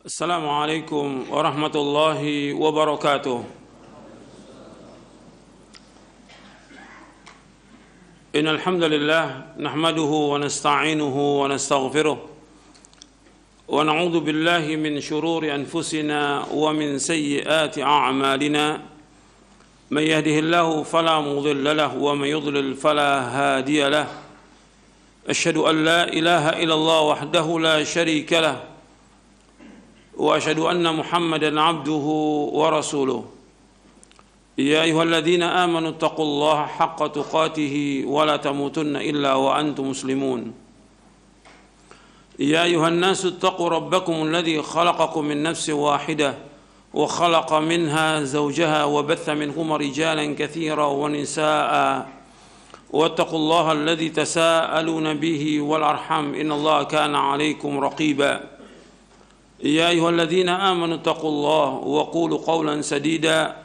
السلام عليكم ورحمة الله وبركاته. إن الحمد لله نحمده ونستعينه ونستغفره ونعوذ بالله من شرور أنفسنا ومن سيئات أعمالنا. من يهده الله فلا مضل له ومن يضلل فلا هادي له. أشهد أن لا إله إلا الله وحده لا شريك له وأشهد أن محمدًا عبده ورسوله. يا أيها الذين آمنوا اتقوا الله حق تقاته ولا تموتن إلا وأنتم مسلمون. يا أيها الناس اتقوا ربكم الذي خلقكم من نفس واحدة وخلق منها زوجها وبث منهما رجالا كثيرا ونساء واتقوا الله الذي تساءلون به والأرحام إن الله كان عليكم رقيبا. يا أيها الذين آمنوا اتقوا الله وقولوا قولا سديدا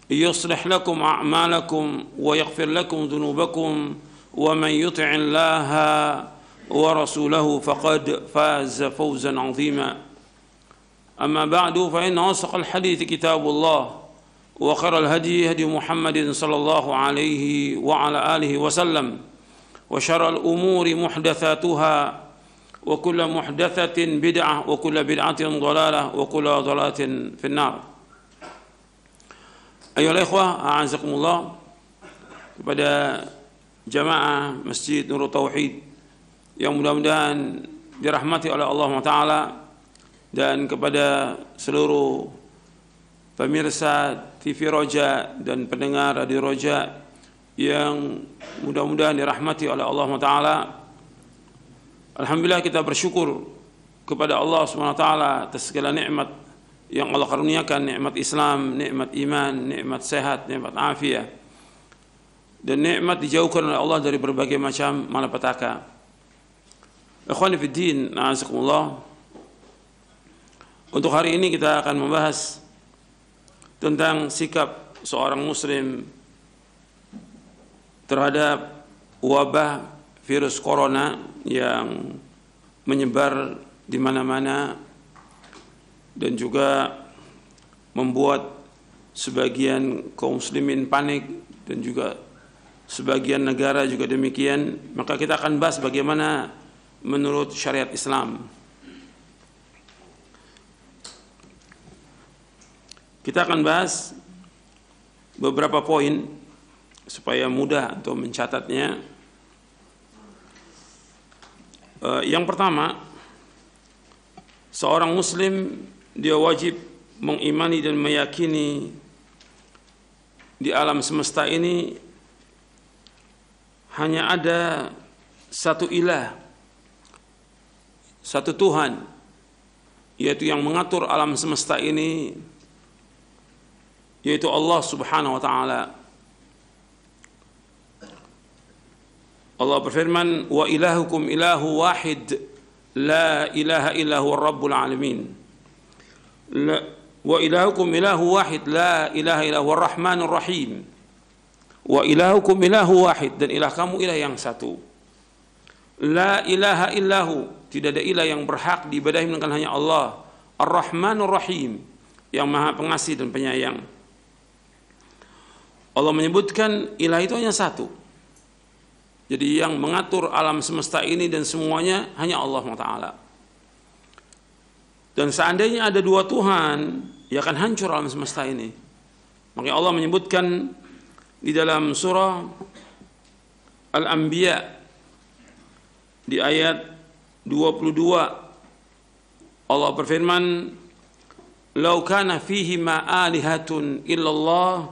يصلح لكم أعمالكم ويغفر لكم ذنوبكم ومن يطع الله ورسوله فقد فاز فوزا عظيما. أما بعد فإن أصدق الحديث كتاب الله وخير الهدي هدي محمد صلى الله عليه وعلى آله وسلم وشر الأمور محدثاتها وكل محدثة بدعة وكل بدعة ضلالة وكل ضلالة في النار. Ayolah ikhwah, a'azakumullah, kepada jamaah Masjid Nurul Tauhid yang mudah-mudahan dirahmati oleh Allah Ta'ala, dan kepada seluruh pemirsa TV Roja dan pendengar Radio Roja yang mudah-mudahan dirahmati oleh Allah Ta'ala. Alhamdulillah, kita bersyukur kepada Allah SWT atas segala nikmat yang Allah karuniakan, nikmat Islam, nikmat iman, nikmat sehat, nikmat afiah, dan nikmat dijauhkan oleh Allah dari berbagai macam malapetaka. Ikhwani fi din, a'azakumullah, untuk hari ini kita akan membahas tentang sikap seorang muslim terhadap wabah virus corona yang menyebar di mana-mana dan juga membuat sebagian kaum muslimin panik dan juga sebagian negara juga demikian. Maka kita akan bahas bagaimana menurut syariat Islam. Kita akan bahas beberapa poin supaya mudah untuk mencatatnya. Yang pertama, seorang muslim dia wajib mengimani dan meyakini di alam semesta ini hanya ada satu ilah, satu Tuhan, yaitu yang mengatur alam semesta ini, yaitu Allah Subhanahu wa ta'ala. Allah berfirman, wa ilahukum ilahu wahid la ilaha illa huwa rabbul alamin. Wa ilahukum ilahu wahid la ilaha illa huwa rahmanur rahim. Wa ilahukum ilahu wahid, dan ilah kamu ilah yang satu. La ilaha illahu, tidak ada ilah yang berhak diibadahi melainkan hanya Allah. Ar-Rahmanur Rahim, yang maha pengasih dan penyayang. Allah menyebutkan ilah itu hanya satu. Jadi yang mengatur alam semesta ini dan semuanya hanya Allah Ta'ala. Dan seandainya ada dua Tuhan, ya akan hancur alam semesta ini. Makanya Allah menyebutkan di dalam surah Al-Anbiya di ayat 22, Allah berfirman, "Lau kana fihi ma alihatun illallah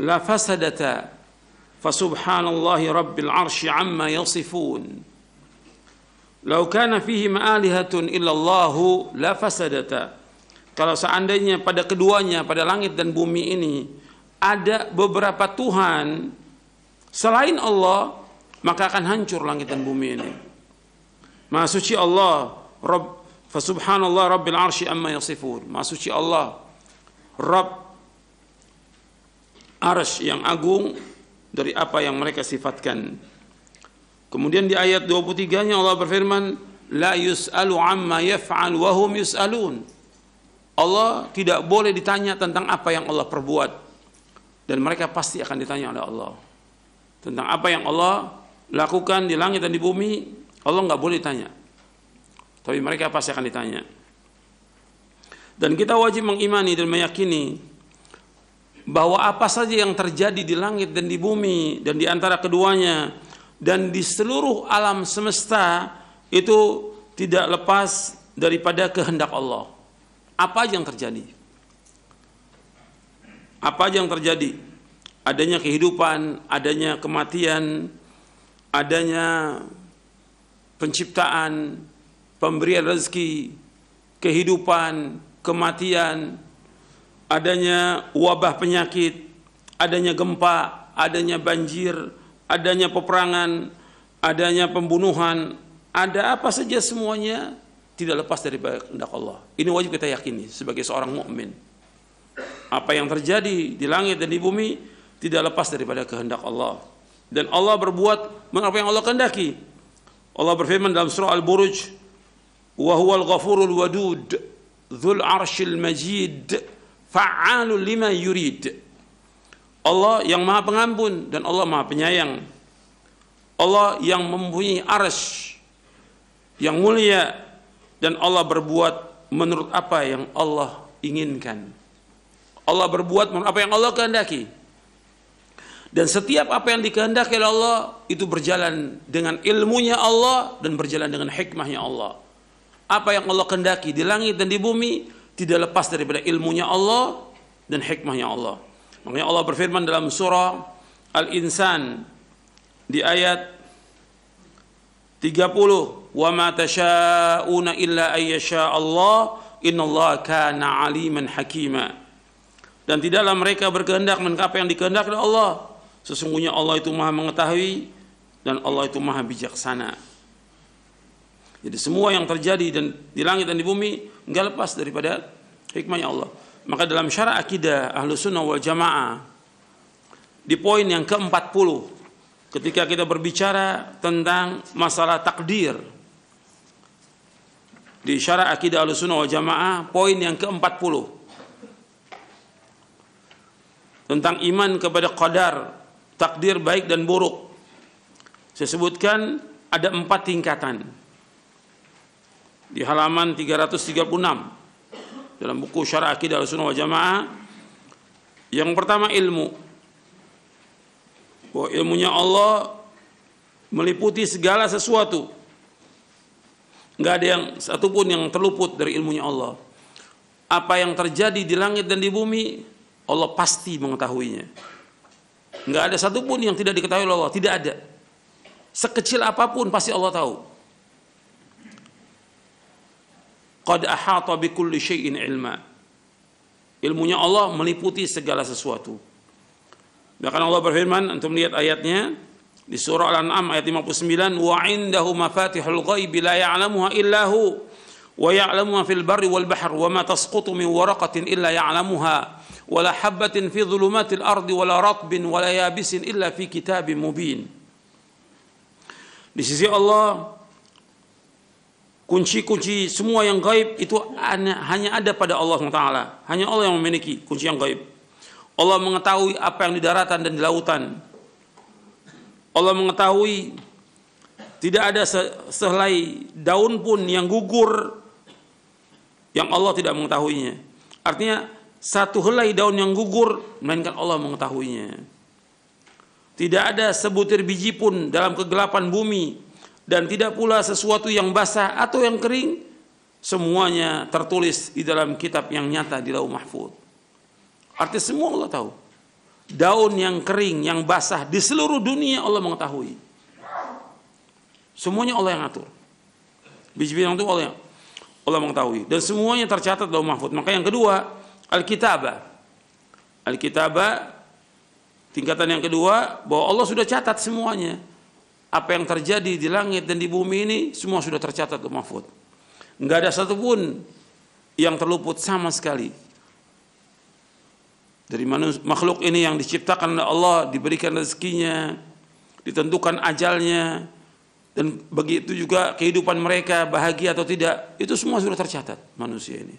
la fasadata fasubhanallahi rabbil arsy amma yasifun." Lau kana fihi ma'alihatun illallahu la fasadata. Kalau seandainya pada keduanya, pada langit dan bumi ini ada beberapa Tuhan selain Allah, maka akan hancur langit dan bumi ini. Maha suci Allah, Rabb, fasubhanallah rabbil arsy amma yasifun. Maha suci Allah, Rabb arsy yang agung dari apa yang mereka sifatkan. Kemudian di ayat 23-nya Allah berfirman, la yus'alu amma yaf'al wa hum yus'alun. Allah tidak boleh ditanya tentang apa yang Allah perbuat, dan mereka pasti akan ditanya oleh Allah tentang apa yang Allah lakukan di langit dan di bumi. Allah nggak boleh ditanya, tapi mereka pasti akan ditanya. Dan kita wajib mengimani dan meyakini bahwa apa saja yang terjadi di langit dan di bumi dan di antara keduanya dan di seluruh alam semesta itu tidak lepas daripada kehendak Allah. Apa aja yang terjadi? Apa aja yang terjadi? Adanya kehidupan, adanya kematian, adanya penciptaan, pemberian rezeki, kehidupan, kematian, adanya wabah penyakit, adanya gempa, adanya banjir, adanya peperangan, adanya pembunuhan, ada apa saja semuanya tidak lepas dari kehendak Allah. Ini wajib kita yakini sebagai seorang mukmin. Apa yang terjadi di langit dan di bumi tidak lepas daripada kehendak Allah. Dan Allah berbuat apa yang Allah kehendaki. Allah berfirman dalam surah Al-Buruj, "Wa huwal ghafurul wadud, dzul arsyil majid, fa'alul lima yurid." Allah yang Maha Pengampun dan Allah Maha Penyayang. Allah yang mempunyai arsy yang mulia, dan Allah berbuat menurut apa yang Allah inginkan. Allah berbuat menurut apa yang Allah kehendaki. Dan setiap apa yang dikehendaki oleh Allah itu berjalan dengan ilmunya Allah dan berjalan dengan hikmahnya Allah. Apa yang Allah kehendaki di langit dan di bumi tidak lepas daripada ilmunya Allah dan hikmahnya Allah. Makanya Allah berfirman dalam surah Al-Insan di ayat 30, "Wa ma tasyauna illa ayyasha Allah, innallaha kana aliman hakima." Dan tidaklah mereka berkehendak dengan apa yang dikehendaki oleh Allah. Sesungguhnya Allah itu Maha mengetahui dan Allah itu Maha bijaksana. Jadi semua yang terjadi dan di langit dan di bumi enggak lepas daripada hikmahnya Allah. Maka dalam syarah akidah Ahlussunnah wal Jamaah di poin yang ke-40, ketika kita berbicara tentang masalah takdir, di syarah akidah Ahlussunnah wal Jamaah poin yang ke-40 tentang iman kepada qadar, takdir baik dan buruk, saya sebutkan ada 4 tingkatan di halaman 336 dalam buku syarah akidah Ahlussunnah wal Jamaah. Yang pertama ilmu, bahwa ilmunya Allah meliputi segala sesuatu, nggak ada yang satupun yang terluput dari ilmunya Allah. Apa yang terjadi di langit dan di bumi Allah pasti mengetahuinya. Nggak ada satupun yang tidak diketahui oleh Allah, tidak ada. Sekecil apapun pasti Allah tahu. Qad ahata bikulli syai'in ilma. Ilmunya Allah meliputi segala sesuatu. Bahkan Allah berfirman, antum lihat ayatnya di surah Al-An'am ayat 59, "Wa 'indahu mafatihul ghaibi la ya'lamuha illa hu wa ya'lamuha fil barri wal bahr wa ma tasqutu min waraqatin illa ya'lamuha wa la habatin fi dhulumatil ardi wa la ratbin wa la yabisin illa fi kitabim mubin." Di sisi Allah kunci-kunci semua yang gaib itu hanya ada pada Allah Taala. Hanya Allah yang memiliki kunci yang gaib. Allah mengetahui apa yang di daratan dan di lautan. Allah mengetahui tidak ada sehelai daun pun yang gugur yang Allah tidak mengetahuinya. Artinya satu helai daun yang gugur melainkan Allah mengetahuinya. Tidak ada sebutir biji pun dalam kegelapan bumi, dan tidak pula sesuatu yang basah atau yang kering, semuanya tertulis di dalam kitab yang nyata di Lauh Mahfuz. Artinya semua Allah tahu. Daun yang kering, yang basah di seluruh dunia Allah mengetahui. Semuanya Allah yang atur. Biji-biji yang itu Allah mengetahui. Dan semuanya tercatat dalam Mahfuz. Maka yang kedua, Al-Kitabah. Al-Kitabah, tingkatan yang kedua, bahwa Allah sudah catat semuanya. Apa yang terjadi di langit dan di bumi ini, semua sudah tercatat dalam Mahfuz. Enggak ada satupun yang terluput sama sekali. Dari makhluk ini yang diciptakan oleh Allah, diberikan rezekinya, ditentukan ajalnya, dan begitu juga kehidupan mereka bahagia atau tidak, itu semua sudah tercatat manusia ini.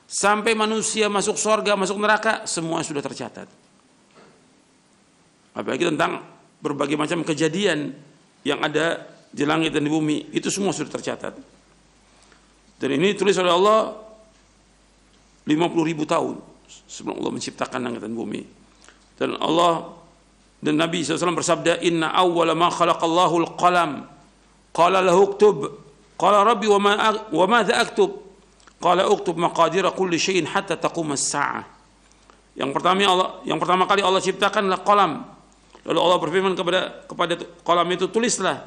sampai manusia masuk surga, masuk neraka, semua sudah tercatat. Apalagi tentang berbagai macam kejadian yang ada di langit dan di bumi, itu semua sudah tercatat. Dan ini ditulis oleh Allah 50.000 tahun sebelum Allah menciptakan langit dan bumi. Dan Allah dan Nabi SAW bersabda, Inna awwala ma khalaqallahu al-qalam, qala lahu uktub, qala rabbi wa madza aktub, qala uktub maqadira kulli syai'in hatta taqum as-sa'ah. Yang pertama kali Allah ciptakanlah qalam. Lalu Allah berfirman kepada qalam itu, tulislah.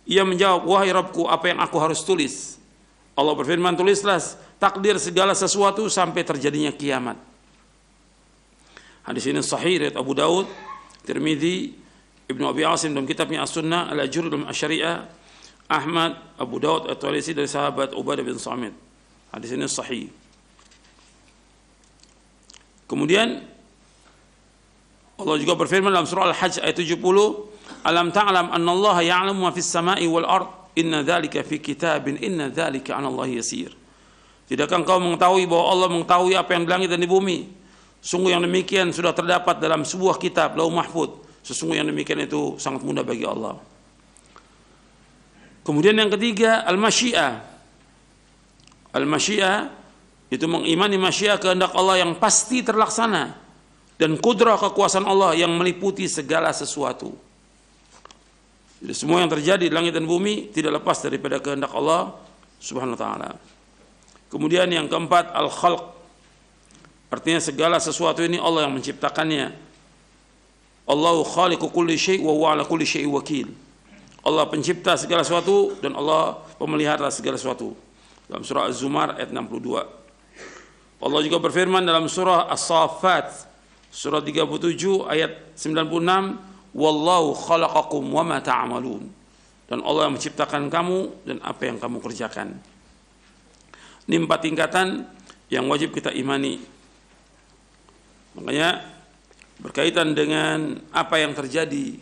Ia menjawab, wahai Rabbku, apa yang aku harus tulis? Allah berfirman, tulislah takdir segala sesuatu sampai terjadinya kiamat. Hadis ini sahih riwayat Abu Daud, Tirmidzi, Ibnu Abi Asim dalam kitabnya As-Sunnah, Al-Ajur dalam Asy-Syari'ah, Ahmad, Abu Daud At-Tawalisi dari sahabat Ubadah bin Samit. Hadis ini sahih. Kemudian Allah juga berfirman dalam surah Al-Hajj ayat 70, Alam ta'lam anna Allah ya'lamu ma fis sama'i wal ard, inna dzalika fi kitabin, inna dzalika 'ala Allah yasir. Tidakkah engkau mengetahui bahwa Allah mengetahui apa yang di langit dan di bumi? Sungguh yang demikian sudah terdapat dalam sebuah kitab, Lauh Mahfuz. Sesungguhnya yang demikian itu sangat mudah bagi Allah. Kemudian yang ketiga, al-masyiah. Al-masyiah itu mengimani masyiah, kehendak Allah yang pasti terlaksana, dan kudrah kekuasaan Allah yang meliputi segala sesuatu. Jadi semua yang terjadi di langit dan bumi tidak lepas daripada kehendak Allah Subhanahu wa taala. Kemudian yang keempat, al-khalq. Artinya segala sesuatu ini Allah yang menciptakannya. Allahu khaliqu kulli syai' wa huwa 'ala kulli syai'in wakil. Allah pencipta segala sesuatu dan Allah pemelihara segala sesuatu. Dalam surah Az-Zumar ayat 62. Allah juga berfirman dalam surah As-Saffat surah 37 ayat 96, wallahu khalaqakum wama ta'malun. Dan Allah yang menciptakan kamu dan apa yang kamu kerjakan. Ini 4 tingkatan yang wajib kita imani. Makanya berkaitan dengan apa yang terjadi,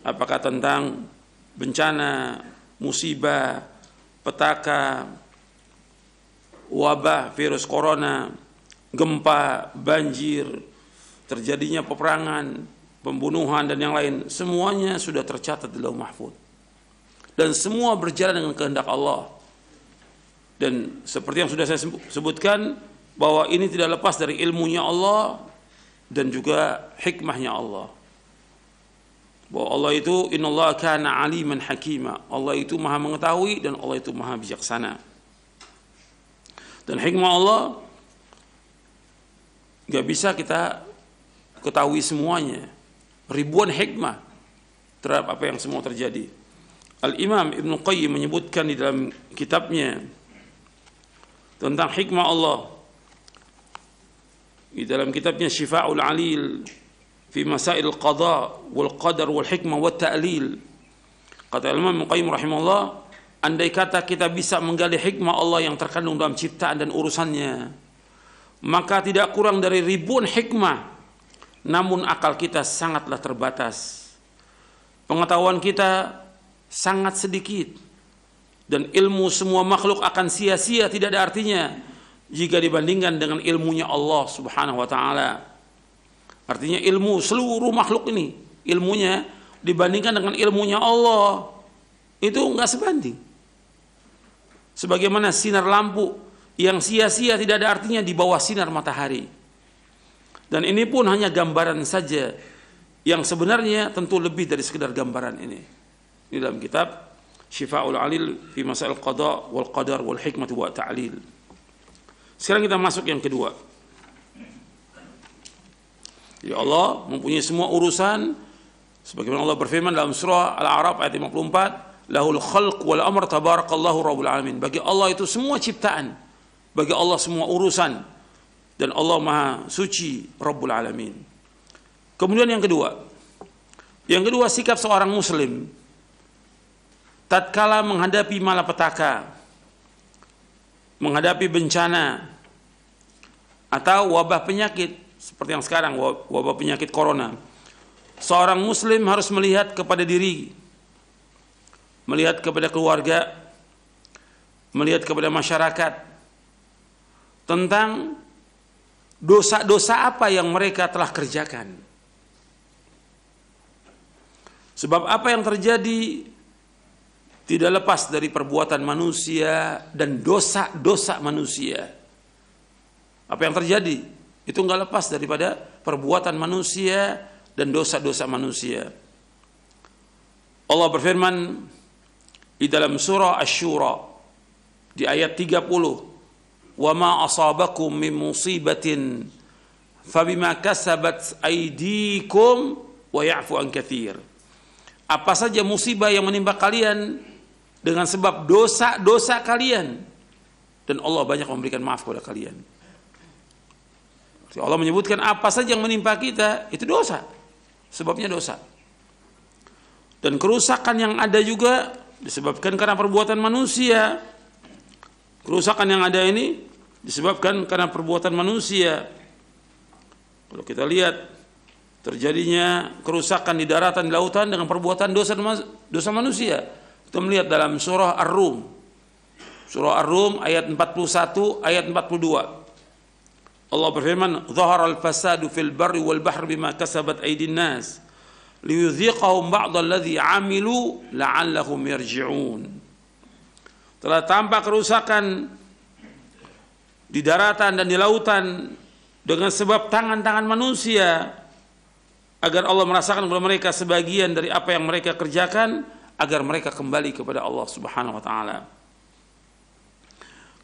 apakah tentang bencana, musibah, petaka, wabah virus corona, gempa, banjir, terjadinya peperangan, pembunuhan dan yang lain, semuanya sudah tercatat di Lauh Mahfuz. Dan semua berjalan dengan kehendak Allah. Dan seperti yang sudah saya sebutkan, bahwa ini tidak lepas dari ilmunya Allah dan juga hikmahnya Allah. Bahwa Allah itu, innallaha kana aliman hakima. Allah itu maha mengetahui dan Allah itu maha bijaksana. Dan hikmah Allah gak bisa kita ketahui semuanya. Ribuan hikmah terhadap apa yang semua terjadi. Al-Imam Ibnu Qayyim menyebutkan di dalam kitabnya tentang hikmah Allah. Di dalam kitabnya Syifa'ul Alil fi Masail Qada wal Qadar wal Hikmah wat Ta'lil. Kata Imam Ibnu Qayyim rahimahullah, andai kata kita bisa menggali hikmah Allah yang terkandung dalam ciptaan dan urusannya, maka tidak kurang dari ribuan hikmah. Namun akal kita sangatlah terbatas, pengetahuan kita sangat sedikit, dan ilmu semua makhluk akan sia-sia, tidak ada artinya jika dibandingkan dengan ilmunya Allah Subhanahu wa taala. Artinya ilmu seluruh makhluk ini, ilmunya dibandingkan dengan ilmunya Allah itu enggak sebanding. Sebagaimana sinar lampu yang sia-sia tidak ada artinya di bawah sinar matahari. Dan ini pun hanya gambaran saja, yang sebenarnya tentu lebih dari sekedar gambaran ini. Ini dalam kitab Syifa'ul Alil fi Masail Qada wal Qadar wal Hikmah wa Ta'lil. Sekarang kita masuk yang kedua. Ya, Allah mempunyai semua urusan sebagaimana Allah berfirman dalam surah Al-A'raf ayat 54, lahul khalq wal amr tabarakallahu rabbul alamin. Bagi Allah itu semua ciptaan, bagi Allah semua urusan, dan Allah Maha Suci Rabbul Alamin. Kemudian yang kedua, sikap seorang muslim tatkala menghadapi malapetaka, menghadapi bencana atau wabah penyakit seperti yang sekarang, wabah penyakit corona. Seorang muslim harus melihat kepada diri, melihat kepada keluarga, melihat kepada masyarakat tentang dosa-dosa apa yang mereka telah kerjakan. Sebab apa yang terjadi tidak lepas dari perbuatan manusia dan dosa-dosa manusia. Apa yang terjadi itu enggak lepas daripada perbuatan manusia dan dosa-dosa manusia. Allah berfirman di dalam surah Asy-Syura di ayat 30, "Wa ma asabakum min musibatin fabima kasabat aydikum wa ya'fu an katsir." Apa saja musibah yang menimpa kalian dengan sebab dosa-dosa kalian, dan Allah banyak memberikan maaf kepada kalian. Allah menyebutkan apa saja yang menimpa kita itu dosa, sebabnya dosa. Dan kerusakan yang ada juga disebabkan karena perbuatan manusia. Kerusakan yang ada ini disebabkan karena perbuatan manusia. Kalau kita lihat terjadinya kerusakan di daratan, di lautan dengan perbuatan dosa manusia. Kita melihat dalam surah Ar-Rum. Surah Ar-Rum ayat 41, ayat 42. Allah berfirman, "Dhahara al-fasadu fil barri wal bahri bima kasabat aydin nas liyudhiqahum ba'dal ladzi 'amilu la'allahum yarji'un." Telah tampak kerusakan di daratan dan di lautan dengan sebab tangan-tangan manusia, agar Allah merasakan kepada mereka sebagian dari apa yang mereka kerjakan, agar mereka kembali kepada Allah Subhanahu wa taala.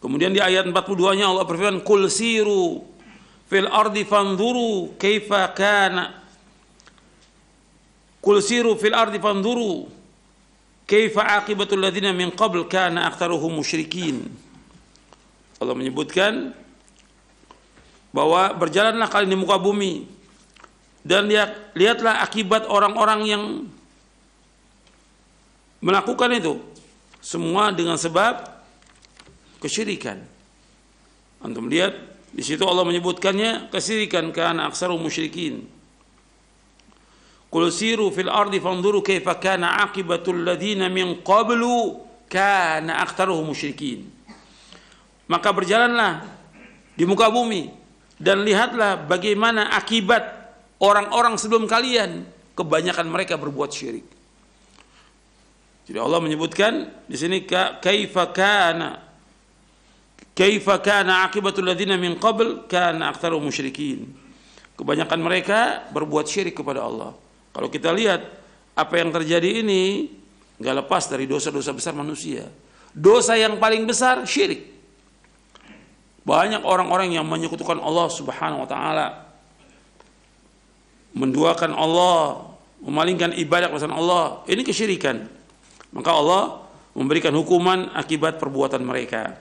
Kemudian di ayat 42-nya Allah berfirman, "Qul siru fil ardi fanzuru kaifa kana Qul siru fil ardi fanzuru kaifa aqibatul ladzina min qabl kana aktsaruhum musyrikin." Allah menyebutkan bahwa berjalanlah kalian di muka bumi dan lihatlah akibat orang-orang yang melakukan itu, semua dengan sebab kesyirikan. Antum lihat di situ Allah menyebutkannya kesyirikan, kana aktsaru musyrikin. Qul siru fil ardi fanzuru kaifa kana aqibatul ladzina min qablu kana aktsaruhum musyrikin. Maka berjalanlah di muka bumi dan lihatlah bagaimana akibat orang-orang sebelum kalian, kebanyakan mereka berbuat syirik. Jadi Allah menyebutkan di sini kaifa kana aqibatul ladzina min qabl kana aktsaruhum musyrikin. Kebanyakan mereka berbuat syirik kepada Allah. Kalau kita lihat apa yang terjadi ini enggak lepas dari dosa-dosa besar manusia. Dosa yang paling besar syirik. Banyak orang-orang yang menyekutukan Allah Subhanahu wa taala, menduakan Allah, memalingkan ibadah kepada Allah. Ini kesyirikan. Maka Allah memberikan hukuman akibat perbuatan mereka.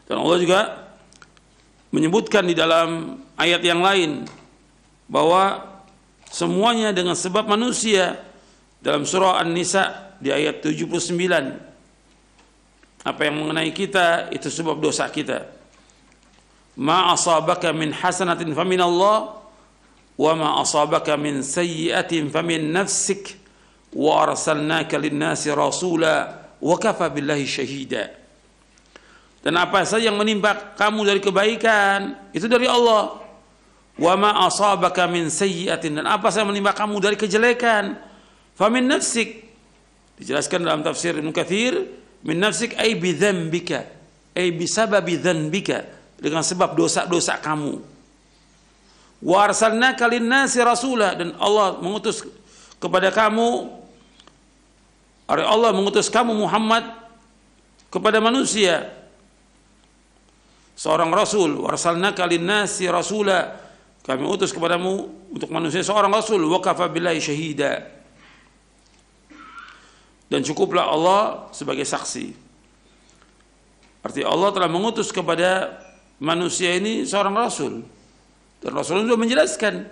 Dan Allah juga menyebutkan di dalam ayat yang lain bahwa semuanya dengan sebab manusia. Dalam surah An-Nisa di ayat 79, apa yang mengenai kita itu sebab dosa kita. Ma asabaka min hasanatin faminallah wa ma asabaka min sayyi'atin famin nafsik wa arsalnaka lin-nasi rasula wa kafa billahi syahida. Dan apa saja yang menimpa kamu dari kebaikan itu dari Allah. Wa ma asabaka min sayyi'atin, dan apa saja yang menimpa kamu dari kejelekan famin nafsik. Dijelaskan dalam tafsir Ibnu Katsir, min nafsik ay bi dzambika, ay bi sababi dzambika, dengan sebab dosa-dosa kamu. Wa arsalnaka lin-nasi rasula, dan Allah mengutus kepada kamu, Allah mengutus kamu Muhammad kepada manusia seorang rasul. Wa arsalnaka lin-nasi rasula, kami utus kepadamu untuk manusia seorang rasul. Wa kafa billahi syahida, dan cukuplah Allah sebagai saksi. Artinya Allah telah mengutus kepada manusia ini seorang rasul, dan rasul itu menjelaskan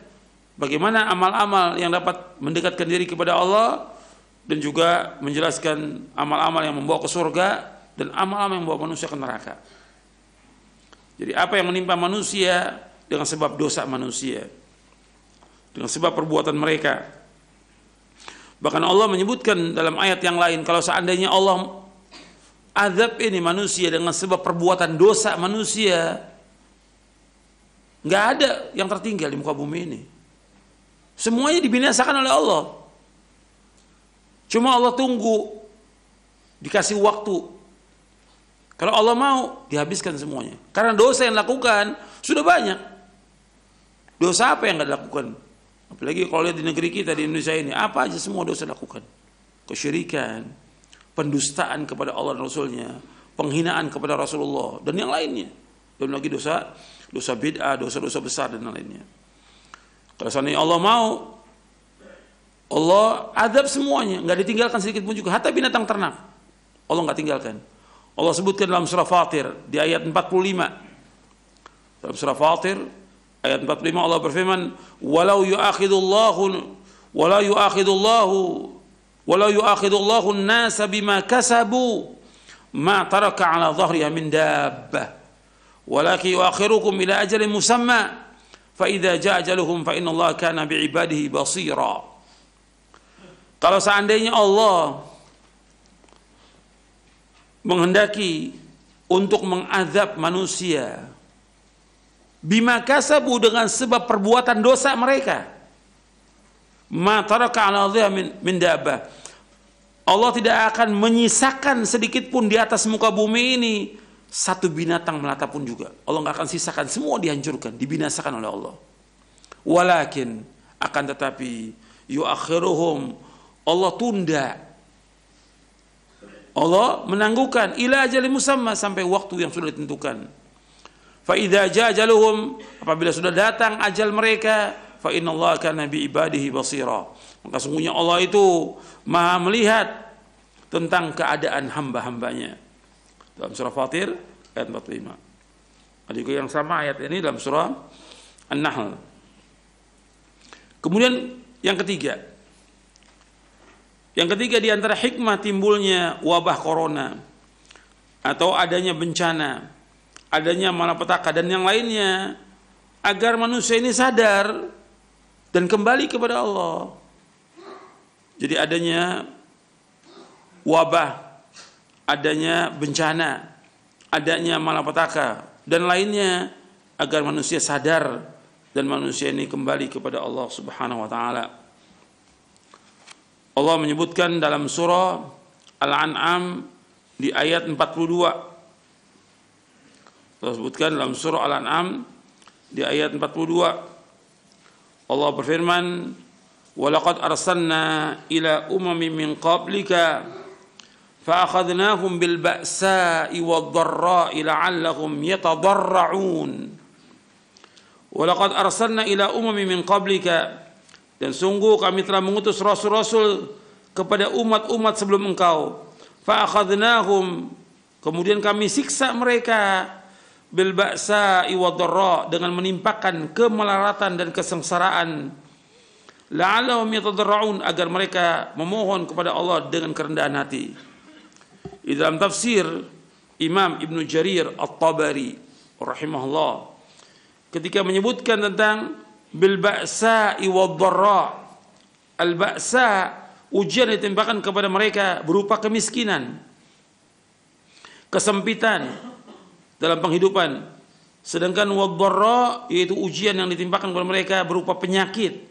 bagaimana amal-amal yang dapat mendekatkan diri kepada Allah, dan juga menjelaskan amal-amal yang membawa ke surga dan amal-amal yang membawa manusia ke neraka. Jadi apa yang menimpa manusia dengan sebab dosa manusia, dengan sebab perbuatan mereka. Bahkan Allah menyebutkan dalam ayat yang lain, kalau seandainya Allah azab ini manusia dengan sebab perbuatan dosa manusia, nggak ada yang tertinggal di muka bumi ini. Semuanya dibinasakan oleh Allah. Cuma Allah tunggu, dikasih waktu. Kalau Allah mau, dihabiskan semuanya. Karena dosa yang dilakukan sudah banyak. Dosa apa yang nggak dilakukan? Apalagi kalau lihat di negeri kita, di Indonesia ini, apa aja semua dosa dilakukan. Kesyirikan, pendustaan kepada Allah dan Rasulnya, penghinaan kepada Rasulullah, dan yang lainnya. Dan lagi dosa bid'ah, dosa-dosa besar dan lainnya. Kalau seandainya Allah mau, Allah azab semuanya, nggak ditinggalkan sedikit pun juga. Hatta binatang ternak, Allah nggak tinggalkan. Allah sebutkan dalam surah Fatir di ayat 45. Dalam surah Fatir ayat 45 Allah berfirman, "Walau yu'akhidullahu an-nasa bima kasabu ma taraka 'ala dhahriha min dabbah. Walakin yu'akhirukum ila ajalin musamma fa idza ja'a ajaluhum fa innallaha kana bi'ibadihi basira." Kalau seandainya Allah menghendaki untuk mengazab manusia bima kasabu dengan sebab perbuatan dosa mereka, ma taraka 'ala dhahriha min dabbah, Allah tidak akan menyisakan sedikit pun di atas muka bumi ini satu binatang melata pun juga. Allah nggak akan sisakan, semua dihancurkan, dibinasakan oleh Allah. Walakin, akan tetapi, yuakhiruhum, Allah tunda, Allah menangguhkan ila ajalin musamma, sampai waktu yang sudah ditentukan. Fa idza jaa ajaluhum, apabila sudah datang ajal mereka, fa innallaha kana bi ibadihi basira, maka sungguhnya Allah itu Maha melihat tentang keadaan hamba-hambanya. Dalam surah Fatir ayat 45. Ada juga yang sama ayat ini dalam surah An-Nahl. Kemudian yang ketiga di antara hikmah timbulnya wabah corona atau adanya bencana, adanya malapetaka dan yang lainnya, agar manusia ini sadar dan kembali kepada Allah. Jadi adanya wabah, adanya bencana, adanya malapetaka dan lainnya, agar manusia sadar dan manusia ini kembali kepada Allah Subhanahu wa taala. Allah menyebutkan dalam surah Al-An'am di ayat 42. Allah sebutkan dalam surah Al-An'am di ayat 42. Allah berfirman, "Walaqad arsalna ila umamin min qablika فأخذناهم بالبأساء والضراء لعلهم يتضرعون ولقد أرسلنا إلى أمم من قبلك." Dan sungguh kami telah mengutus rasul-rasul kepada umat-umat sebelum engkau. فأخذناهم, kemudian kami siksa mereka, بالبأساء والضراء, dengan menimpakan kemelaratan dan kesengsaraan, لعلهم يتضرعون, agar mereka memohon kepada Allah dengan kerendahan hati. Di dalam tafsir Imam Ibnu Jarir At-Tabari rahimahullah, ketika menyebutkan tentang bil ba'sa'i wad-dharra, al ba'sa, ujian ditimpakan kepada mereka berupa kemiskinan, kesempitan dalam penghidupan, sedangkan wad-dharra yaitu ujian yang ditimpakan kepada mereka berupa penyakit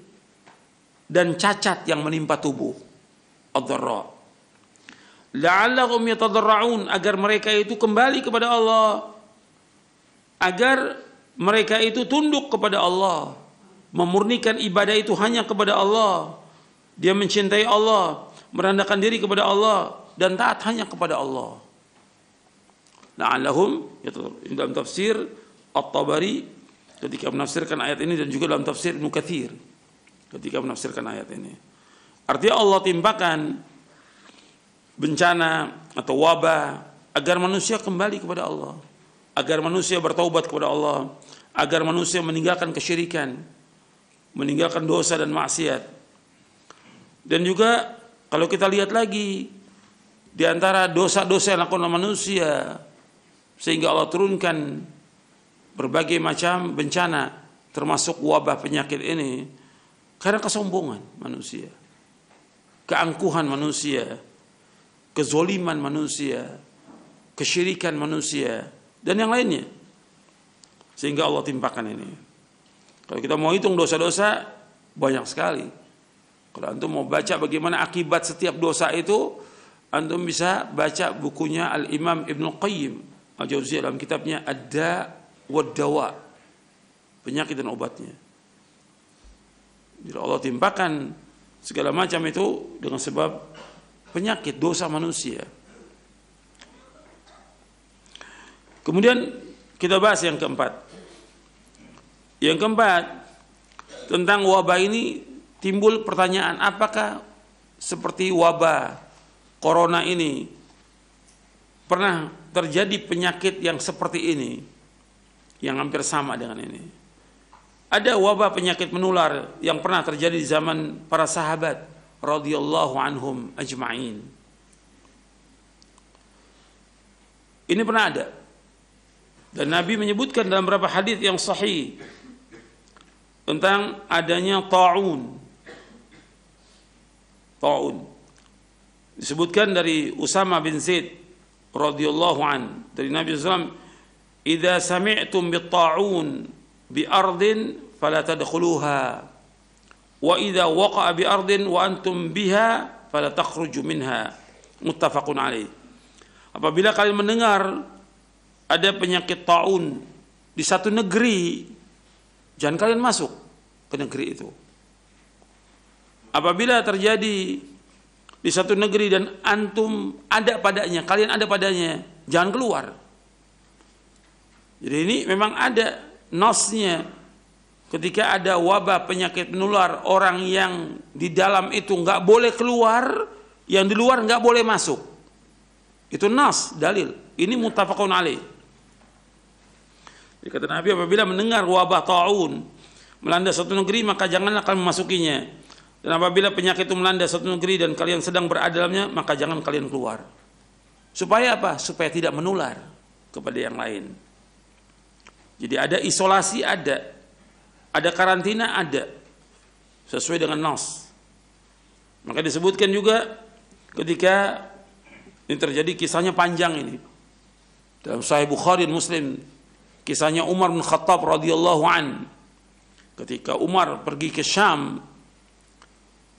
dan cacat yang menimpa tubuh. Ad-dharra, la'allahum yatadarra'un, agar mereka itu kembali kepada Allah, agar mereka itu tunduk kepada Allah, memurnikan ibadah itu hanya kepada Allah, dia mencintai Allah, merendahkan diri kepada Allah dan taat hanya kepada Allah. La'allahum, dalam tafsir At-Tabari ketika menafsirkan ayat ini, dan juga dalam tafsir Ibnu Katsir ketika menafsirkan ayat ini, artinya Allah timpakan bencana atau wabah agar manusia kembali kepada Allah, agar manusia bertaubat kepada Allah, agar manusia meninggalkan kesyirikan, meninggalkan dosa dan maksiat. Dan juga kalau kita lihat lagi di antara dosa-dosa yang dilakukan oleh manusia sehingga Allah turunkan berbagai macam bencana termasuk wabah penyakit ini, karena kesombongan manusia, keangkuhan manusia, kezoliman manusia, kesyirikan manusia, dan yang lainnya. Sehingga Allah timpakan ini. Kalau kita mau hitung dosa-dosa, banyak sekali. Kalau antum mau baca bagaimana akibat setiap dosa itu, antum bisa baca bukunya Al-Imam Ibnul Qayyim Al-Jauziyah dalam kitabnya Ad-Da' wad Dawa, penyakit dan obatnya. Jadi Allah timpakan segala macam itu dengan sebab penyakit dosa manusia. Kemudian kita bahas yang keempat. Yang keempat, tentang wabah ini timbul pertanyaan, apakah seperti wabah corona ini pernah terjadi penyakit yang seperti ini, yang hampir sama dengan ini? Ada wabah penyakit menular yang pernah terjadi di zaman para sahabat radhiyallahu anhum ajma'in. Ini pernah ada. Dan Nabi menyebutkan dalam beberapa hadis yang sahih tentang adanya ta'un. Ta'un. Disebutkan dari Usama bin Zaid radhiyallahu an, dari Nabi sallallahu alaihi wasallam, "Idza sami'tum bit-ta'un bi ardin fala tadkhuluha wa idza waqa'a bi ardin wa antum biha fala takhruju minha." Muttafaqun alaih. Apabila kalian mendengar ada penyakit taun di satu negeri, jangan kalian masuk ke negeri itu. Apabila terjadi di satu negeri dan antum ada padanya, kalian ada padanya, jangan keluar. Jadi ini memang ada nasnya, ketika ada wabah penyakit menular, orang yang di dalam itu nggak boleh keluar, yang di luar nggak boleh masuk. Itu nas, dalil. Ini muttafaqun alaih. Jadi kata Nabi, apabila mendengar wabah ta'un melanda satu negeri, maka janganlah kalian memasukinya. Dan apabila penyakit itu melanda satu negeri dan kalian sedang berada dalamnya, maka jangan kalian keluar. Supaya apa? Supaya tidak menular kepada yang lain. Jadi ada isolasi, ada karantina, ada sesuai dengan nas. Maka disebutkan juga ketika ini terjadi, kisahnya panjang ini dalam Sahih Bukhari dan Muslim, kisahnya Umar bin Khattab radhiyallahu an, ketika Umar pergi ke Syam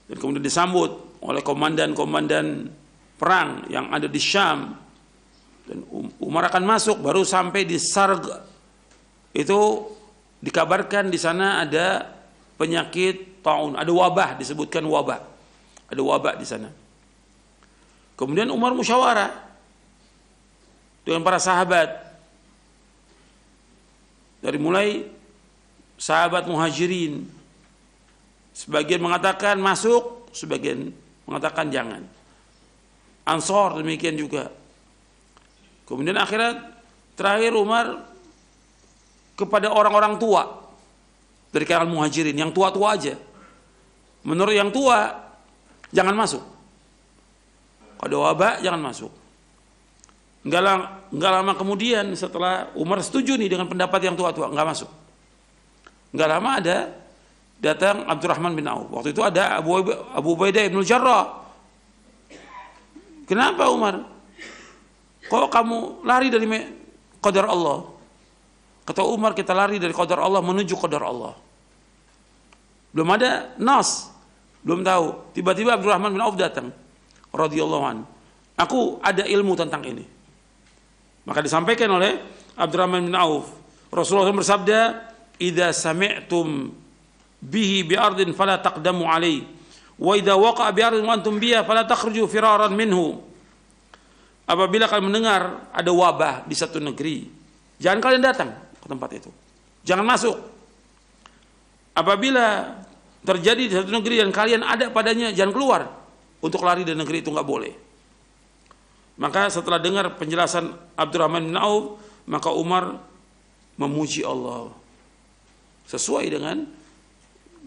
dan kemudian disambut oleh komandan-komandan perang yang ada di Syam, dan Umar akan masuk, baru sampai di Sarg. Itu dikabarkan di sana ada penyakit taun, ada wabah, disebutkan wabah, ada wabah di sana. Kemudian Umar musyawarah dengan para sahabat, dari mulai sahabat muhajirin, sebagian mengatakan masuk, sebagian mengatakan jangan. Ansor demikian juga. Kemudian akhirnya terakhir Umar kepada orang-orang tua dari kalangan muhajirin, yang tua-tua aja. Menurut yang tua, jangan masuk. Kalau wabah, jangan masuk. Enggak lama kemudian setelah Umar setuju nih dengan pendapat yang tua-tua, enggak masuk. Enggak lama ada datang Abdurrahman bin Auf. Waktu itu ada Abu Ubaidah bin Jarrah. Kenapa Umar? Kok kamu lari dari qadar Allah? Kata Umar, kita lari dari qadar Allah menuju qadar Allah. Belum ada nas, belum tahu. Tiba-tiba Abdurrahman bin Auf datang radhiyallahu an. Aku ada ilmu tentang ini. Maka disampaikan oleh Abdurrahman bin Auf, Rasulullah bersabda, "Idza sami'tum bihi bi ardin fala taqdamu alaihi, wa idza waqa'a bi ardin wa antum biha fala takhruju firaran minhu." Apabila kalian mendengar ada wabah di satu negeri, jangan kalian datang ke tempat itu. Jangan masuk. Apabila terjadi di satu negeri dan kalian ada padanya, jangan keluar. Untuk lari dari negeri itu nggak boleh. Maka setelah dengar penjelasan Abdurrahman bin Auf, maka Umar memuji Allah sesuai dengan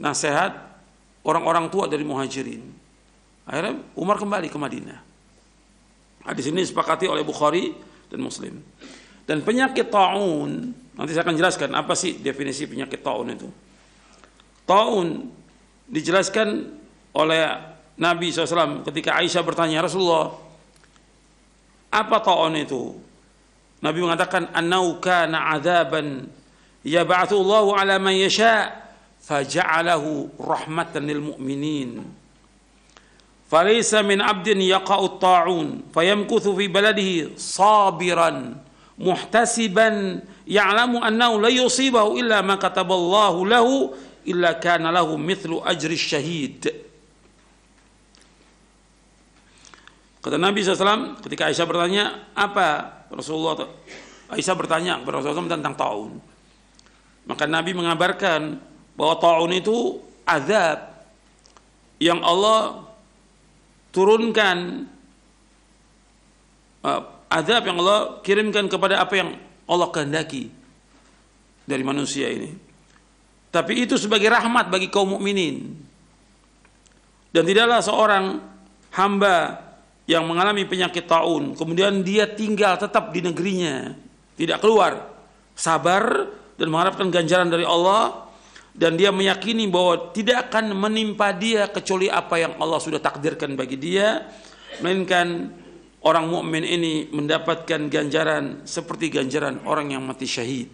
nasihat orang-orang tua dari muhajirin. Akhirnya Umar kembali ke Madinah. Hadis ini disepakati oleh Bukhari dan Muslim. Dan penyakit taun, nanti saya akan jelaskan apa sih definisi penyakit taun itu. Taun dijelaskan oleh Nabi SAW ketika Aisyah bertanya, Rasulullah, apa taun itu? Nabi mengatakan annau kana adzaban yab'atsu Allahu 'ala man yasha faja'alahu rahmatan lil mu'minin. Falaysa min 'abdin yaqa'u at-ta'un fayamkuthu fi baladihi sabiran muhtasiban ya'lamu annahu la yusibahu illa ma kataballahu lahu illa kana lahu mithlu ajri syahid. Kata Nabi SAW ketika Aisyah bertanya, apa Rasulullah? Aisyah bertanya kepada Rasulullah tentang ta'un. Maka Nabi mengabarkan bahwa ta'un itu azab yang Allah turunkan, azab yang Allah kirimkan kepada apa yang Allah kehendaki dari manusia ini. Tapi itu sebagai rahmat bagi kaum mukminin. Dan tidaklah seorang hamba yang mengalami penyakit taun kemudian dia tinggal tetap di negerinya, tidak keluar, sabar dan mengharapkan ganjaran dari Allah, dan dia meyakini bahwa tidak akan menimpa dia kecuali apa yang Allah sudah takdirkan bagi dia, melainkan orang mukmin ini mendapatkan ganjaran seperti ganjaran orang yang mati syahid.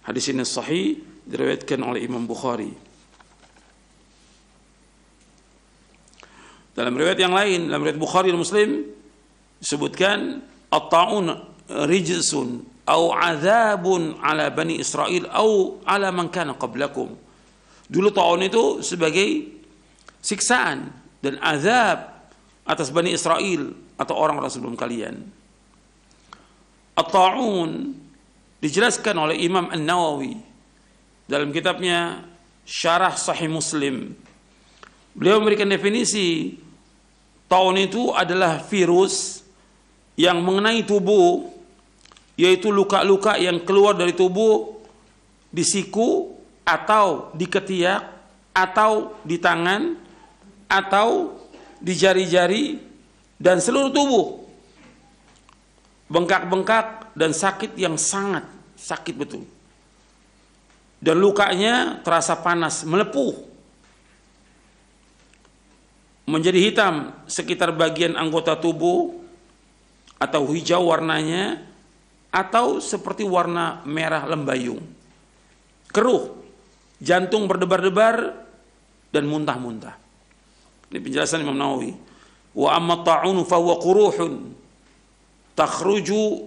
Hadis ini sahih, diriwayatkan oleh Imam Bukhari. Dalam riwayat yang lain, dalam riwayat Bukhari dan Muslim disebutkan at-ta'un rijsun au adzabun ala bani Israil au ala man kana qablakum. Dulu ta'un itu sebagai siksaan dan azab atas bani Israel atau orang-orang sebelum kalian. At-ta'un dijelaskan oleh Imam An-Nawawi dalam kitabnya Syarah Sahih Muslim. Beliau memberikan definisi ta'un itu adalah virus yang mengenai tubuh, yaitu luka-luka yang keluar dari tubuh di siku atau di ketiak atau di tangan atau di jari-jari dan seluruh tubuh, bengkak-bengkak dan sakit yang sangat sakit betul, dan lukanya terasa panas, melepuh, menjadi hitam sekitar bagian anggota tubuh atau hijau warnanya atau seperti warna merah lembayung, keruh, jantung berdebar-debar dan muntah-muntah. Ini penjelasan Imam Nawawi. Wa amma ta'un fa huwa quruhun takhruju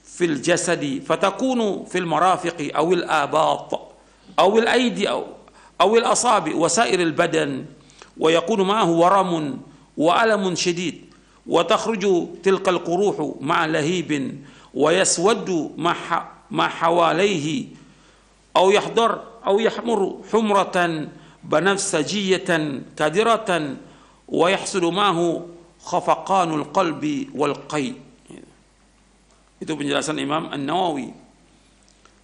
fil jasadi fatakunu fil marafiqi awil abat awil aidi awil asabi wa sairil badan wa yakunu ma'ahu waramun wa alamun shadid wa takhruju tilkal quruhu ma'a lahibin wa yaswaddu ma hawalayhi aw yahdar aw yahmuru humratan banafsajiyatan kadiratan wa yahsulu ma'ahu khafaqanul qalbi wal qay. Itu penjelasan Imam An-Nawawi.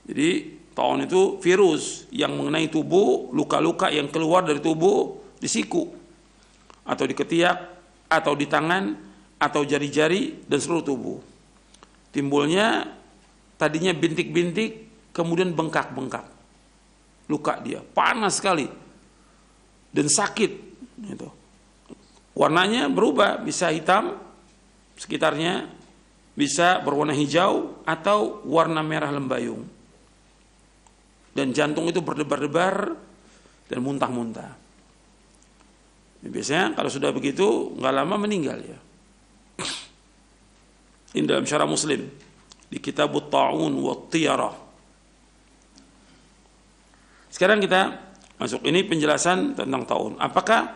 Jadi ta'un itu virus yang mengenai tubuh, luka-luka yang keluar dari tubuh di siku atau di ketiak atau di tangan atau jari-jari dan seluruh tubuh. Timbulnya tadinya bintik-bintik, kemudian bengkak-bengkak, luka dia panas sekali dan sakit gitu. Warnanya berubah, bisa hitam sekitarnya, bisa berwarna hijau atau warna merah lembayung, dan jantung itu berdebar-debar dan muntah-muntah. Biasanya kalau sudah begitu nggak lama meninggal ya. Ini dalam Syarah Muslim di Kitab At-Ta'un wa At-Tiyarah. Sekarang kita masuk, ini penjelasan tentang ta'un. Apakah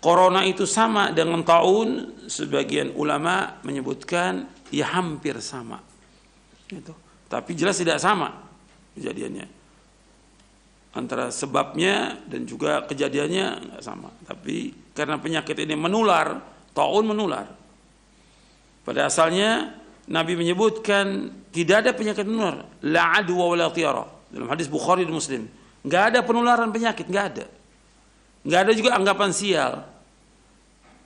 corona itu sama dengan ta'un? Sebagian ulama menyebutkan ya hampir sama. Gitu. Tapi jelas tidak sama kejadiannya. Antara sebabnya dan juga kejadiannya nggak sama. Tapi karena penyakit ini menular, ta'un menular. Pada asalnya Nabi menyebutkan tidak ada penyakit menular, la adwa wa la tiyara. Dalam hadis Bukhari dan Muslim, nggak ada penularan penyakit, nggak ada. Nggak ada juga anggapan sial.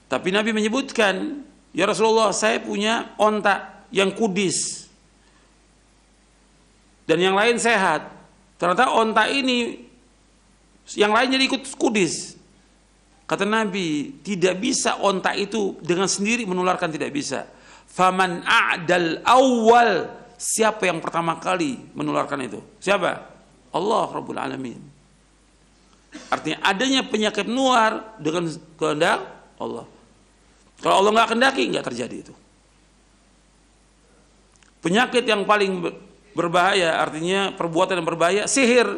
Tapi Nabi menyebutkan, ya Rasulullah, saya punya onta yang kudis dan yang lain sehat. Ternyata onta ini yang lain jadi ikut kudis. Kata Nabi, tidak bisa onta itu dengan sendiri menularkan, tidak bisa. Faman a'dal awal siapa yang pertama kali menularkan itu? Siapa? Allah Rabbul Alamin. Artinya adanya penyakit nular dengan kehendak Allah. Kalau Allah nggak kehendaki, nggak terjadi itu. Penyakit yang paling berbahaya, artinya perbuatan yang berbahaya, sihir.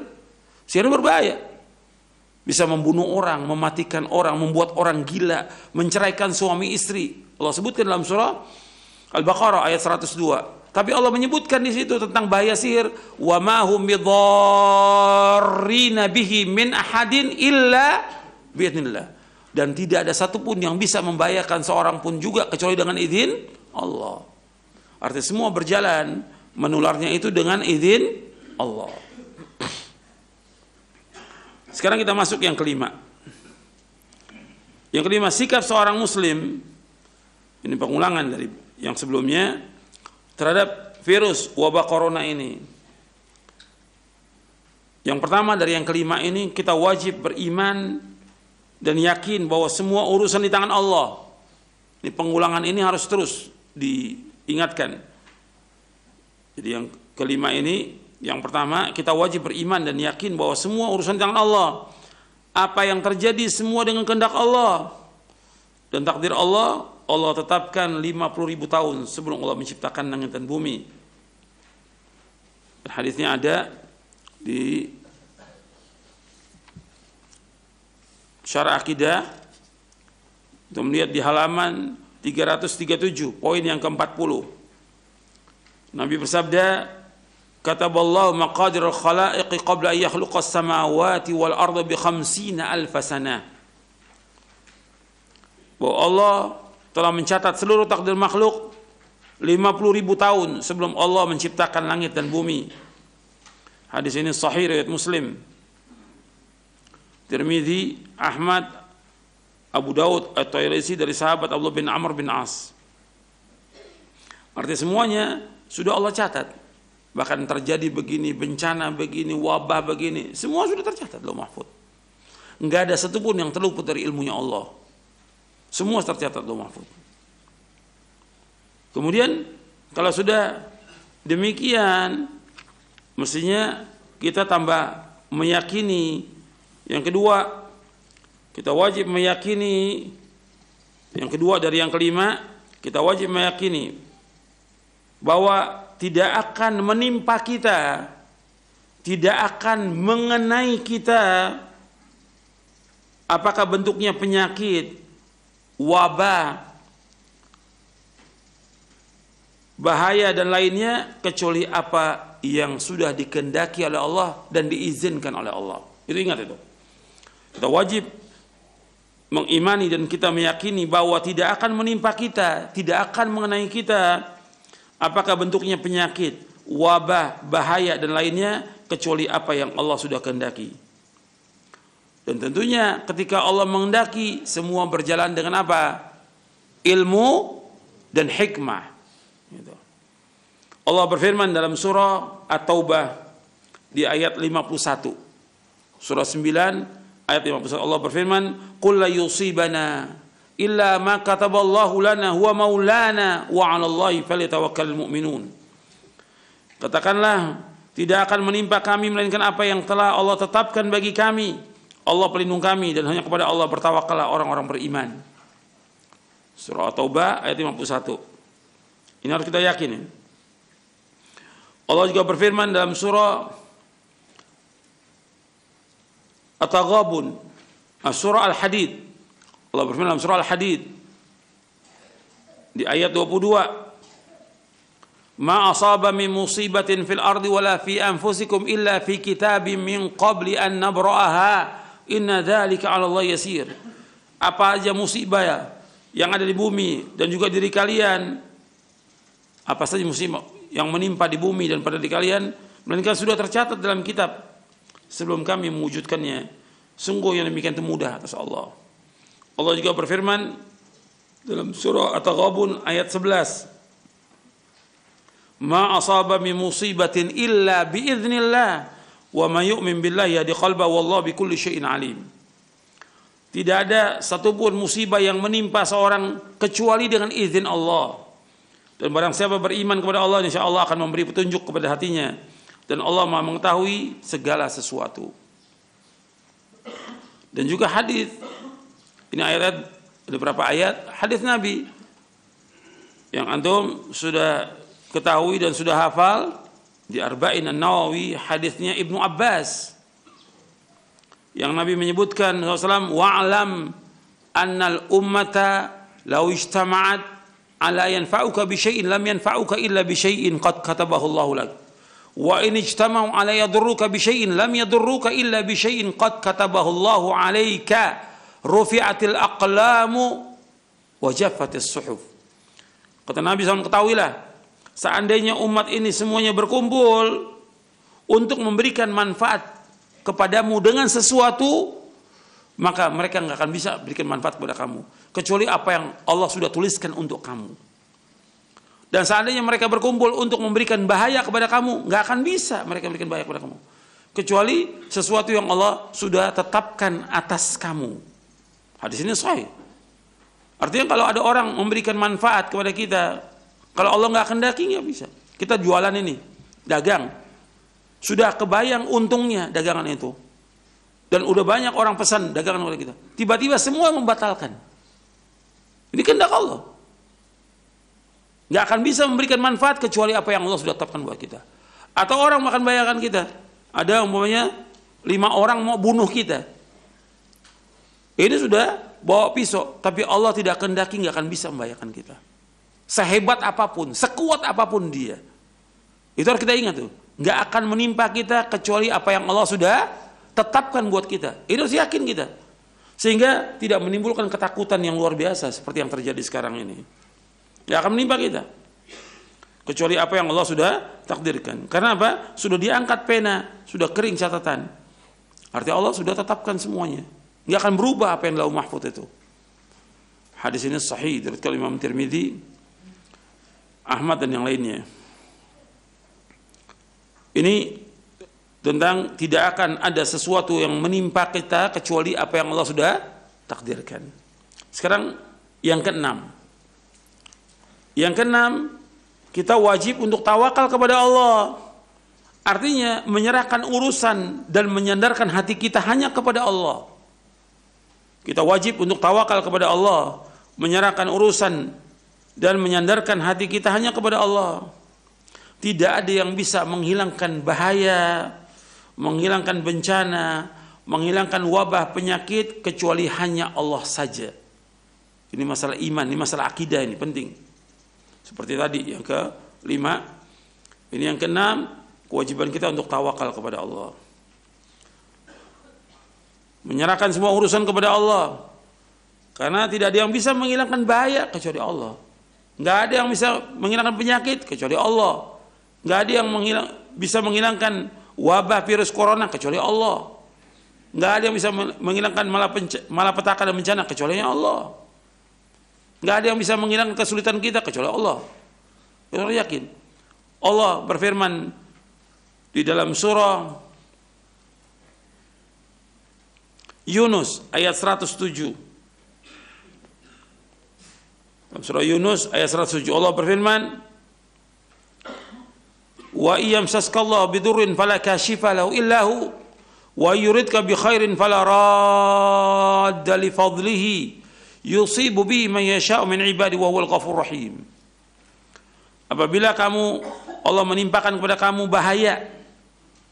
Sihir berbahaya. Bisa membunuh orang, mematikan orang, membuat orang gila, menceraikan suami istri. Allah sebutkan dalam surah Al-Baqarah ayat 102. Tapi Allah menyebutkan di situ tentang bahaya sihir, wa ma hum bidarrina bihi min ahadin illa biidznillah. Dan tidak ada satupun yang bisa membahayakan seorang pun juga kecuali dengan izin Allah. Artinya semua berjalan menularnya itu dengan izin Allah. Sekarang kita masuk yang kelima. Yang kelima, sikap seorang muslim, ini pengulangan dari yang sebelumnya, terhadap virus wabah corona ini. Yang pertama dari yang kelima ini, kita wajib beriman dan yakin bahwa semua urusan di tangan Allah. Ini pengulangan ini harus terus diingatkan. Jadi yang kelima ini, yang pertama kita wajib beriman dan yakin bahwa semua urusan di tangan Allah. Apa yang terjadi semua dengan kehendak Allah dan takdir Allah. Allah tetapkan 50.000 tahun sebelum Allah menciptakan langit dan bumi. Dan hadisnya ada di Syarah Aqidah. Kita melihat di halaman 337, poin yang ke-40. Nabi bersabda, kataballahu maqadir al-khalaiqi qabla an yakhluqa as-samawati wal arda bi 50,000 sanah. Bahwa Allah telah mencatat seluruh takdir makhluk 50.000 tahun sebelum Allah menciptakan langit dan bumi. Hadis ini sahih riwayat Muslim, Tirmidzi, Ahmad, Abu Daud, At-Tayalisi dari sahabat Abdullah bin Amr bin As. Artinya semuanya sudah Allah catat. Bahkan terjadi begini, bencana begini, wabah begini, semua sudah tercatat loh mahfud. Enggak ada satupun yang terluput dari ilmunya Allah. Semua tercatat loh mahfud. Kemudian kalau sudah demikian, mestinya kita tambah meyakini. Yang kedua, kita wajib meyakini. Yang kedua dari yang kelima, kita wajib meyakini bahwa tidak akan menimpa kita, tidak akan mengenai kita, apakah bentuknya penyakit, wabah, bahaya dan lainnya, kecuali apa yang sudah dikehendaki oleh Allah dan diizinkan oleh Allah. Itu ingat itu. Kita wajib mengimani dan kita meyakini bahwa tidak akan menimpa kita, tidak akan mengenai kita, apakah bentuknya penyakit, wabah, bahaya dan lainnya, kecuali apa yang Allah sudah kehendaki. Dan tentunya ketika Allah menghendaki, semua berjalan dengan apa? Ilmu dan hikmah. Gitu. Allah berfirman dalam surah At-Taubah di ayat 51. Surah 9 ayat 51. Allah berfirman, "Qul la yusibana illa ma kataballahu lana huwa maulana wa 'alallahi falyatawakkalul mu'minun." Katakanlah, tidak akan menimpa kami melainkan apa yang telah Allah tetapkan bagi kami. Allah pelindung kami dan hanya kepada Allah bertawakallah orang-orang beriman. Surah At-Taubah ayat 51. Ini harus kita yakini. Allah juga berfirman dalam surah At-Taghabun, surah Al-Hadid. Allah berfirman dalam surah Al-Hadid di ayat 22. Ma asaba min musibatin fil ardi wala fi anfusikum illa fi kitabim min qabli an nabra'aha. Inna dzalika 'ala Allah yasir. Apa aja musibah ya yang ada di bumi dan juga diri kalian, apa saja musibah yang menimpa di bumi dan pada diri kalian, melainkan sudah tercatat dalam kitab sebelum kami mewujudkannya. Sungguh yang demikian itu mudah atas Allah. Allah juga berfirman dalam surah At-Taghabun ayat 11. Ma asaba min musibatin illa biiznillah. Wa may yu'min billahi yahdi qalbahu wallahu bikulli syai'in alim. Tidak ada satupun musibah yang menimpa seorang kecuali dengan izin Allah. Dan barang siapa beriman kepada Allah, insya Allah akan memberi petunjuk kepada hatinya. Dan Allah Maha mengetahui segala sesuatu. Dan juga hadis. Ini ayat, ada beberapa ayat hadis Nabi yang antum sudah ketahui dan sudah hafal di Arba'in An-Nawawi, hadisnya Ibnu Abbas yang Nabi menyebutkan SAW, wa'lam annal ummata law ijtama'at ala yanfa'uka bi syai'in lam yanfa'uka illa bi syai'in qad katabahu Allahu lak wa in ijtama'u ala yadurruka bi syai'in lam yadurruka illa bi syai'in qad katabahu Allahu 'alaika rufi'atil aqlamu wa jaffatis suhuf. Kata Nabi SAW, ketahuilah seandainya umat ini semuanya berkumpul untuk memberikan manfaat kepadamu dengan sesuatu, maka mereka nggak akan bisa berikan manfaat kepada kamu kecuali apa yang Allah sudah tuliskan untuk kamu. Dan seandainya mereka berkumpul untuk memberikan bahaya kepada kamu, nggak akan bisa mereka berikan bahaya kepada kamu kecuali sesuatu yang Allah sudah tetapkan atas kamu. Hadis ini sahih. Artinya kalau ada orang memberikan manfaat kepada kita, kalau Allah nggak kehendaki nggak bisa. Kita jualan ini, dagang, sudah kebayang untungnya dagangan itu. Dan udah banyak orang pesan dagangan oleh kita. Tiba-tiba semua membatalkan. Ini kehendak Allah. Nggak akan bisa memberikan manfaat kecuali apa yang Allah sudah tetapkan buat kita. Atau orang makan bayakan kita. Ada umpamanya 5 orang mau bunuh kita. Ini sudah bawa pisau, tapi Allah tidak kehendaki, nggak akan bisa membahayakan kita. Sehebat apapun, sekuat apapun dia. Itu harus kita ingat tuh. Nggak akan menimpa kita kecuali apa yang Allah sudah tetapkan buat kita. Ini harus yakin kita. Sehingga tidak menimbulkan ketakutan yang luar biasa seperti yang terjadi sekarang ini. Nggak akan menimpa kita kecuali apa yang Allah sudah takdirkan. Karena apa? Sudah diangkat pena, sudah kering catatan. Artinya Allah sudah tetapkan semuanya. Nggak akan berubah apa yang Lauh Mahfuz itu. Hadis ini sahih dari Imam Tirmidzi, Ahmad dan yang lainnya. Ini tentang tidak akan ada sesuatu yang menimpa kita kecuali apa yang Allah sudah takdirkan. Sekarang yang keenam. Yang keenam, kita wajib untuk tawakal kepada Allah. Artinya menyerahkan urusan dan menyandarkan hati kita hanya kepada Allah. Kita wajib untuk tawakal kepada Allah, menyerahkan urusan dan menyandarkan hati kita hanya kepada Allah. Tidak ada yang bisa menghilangkan bahaya, menghilangkan bencana, menghilangkan wabah penyakit kecuali hanya Allah saja. Ini masalah iman, ini masalah akidah, ini penting. Seperti tadi yang ke-5, ini yang ke-6, kewajiban kita untuk tawakal kepada Allah. Menyerahkan semua urusan kepada Allah. Karena tidak ada yang bisa menghilangkan bahaya kecuali Allah. Nggak ada yang bisa menghilangkan penyakit kecuali Allah. Nggak ada yang bisa menghilangkan wabah virus corona kecuali Allah. Nggak ada yang bisa menghilangkan malapetaka dan bencana kecuali Allah. Nggak ada yang bisa menghilangkan kesulitan kita kecuali Allah. Kita harus yakin. Allah berfirman di dalam surah Yunus ayat 107. Dalam surah Yunus ayat 107 Allah berfirman, wa iyamsaskallahu bidurrin fala kashifa lahu illa hu wa yuridka bi khairin fala radda li fadlihi yusibu bihi man yasha'u min ibadi wa huwal ghafurur rahim. Apabila Allah menimpakan kepada kamu bahaya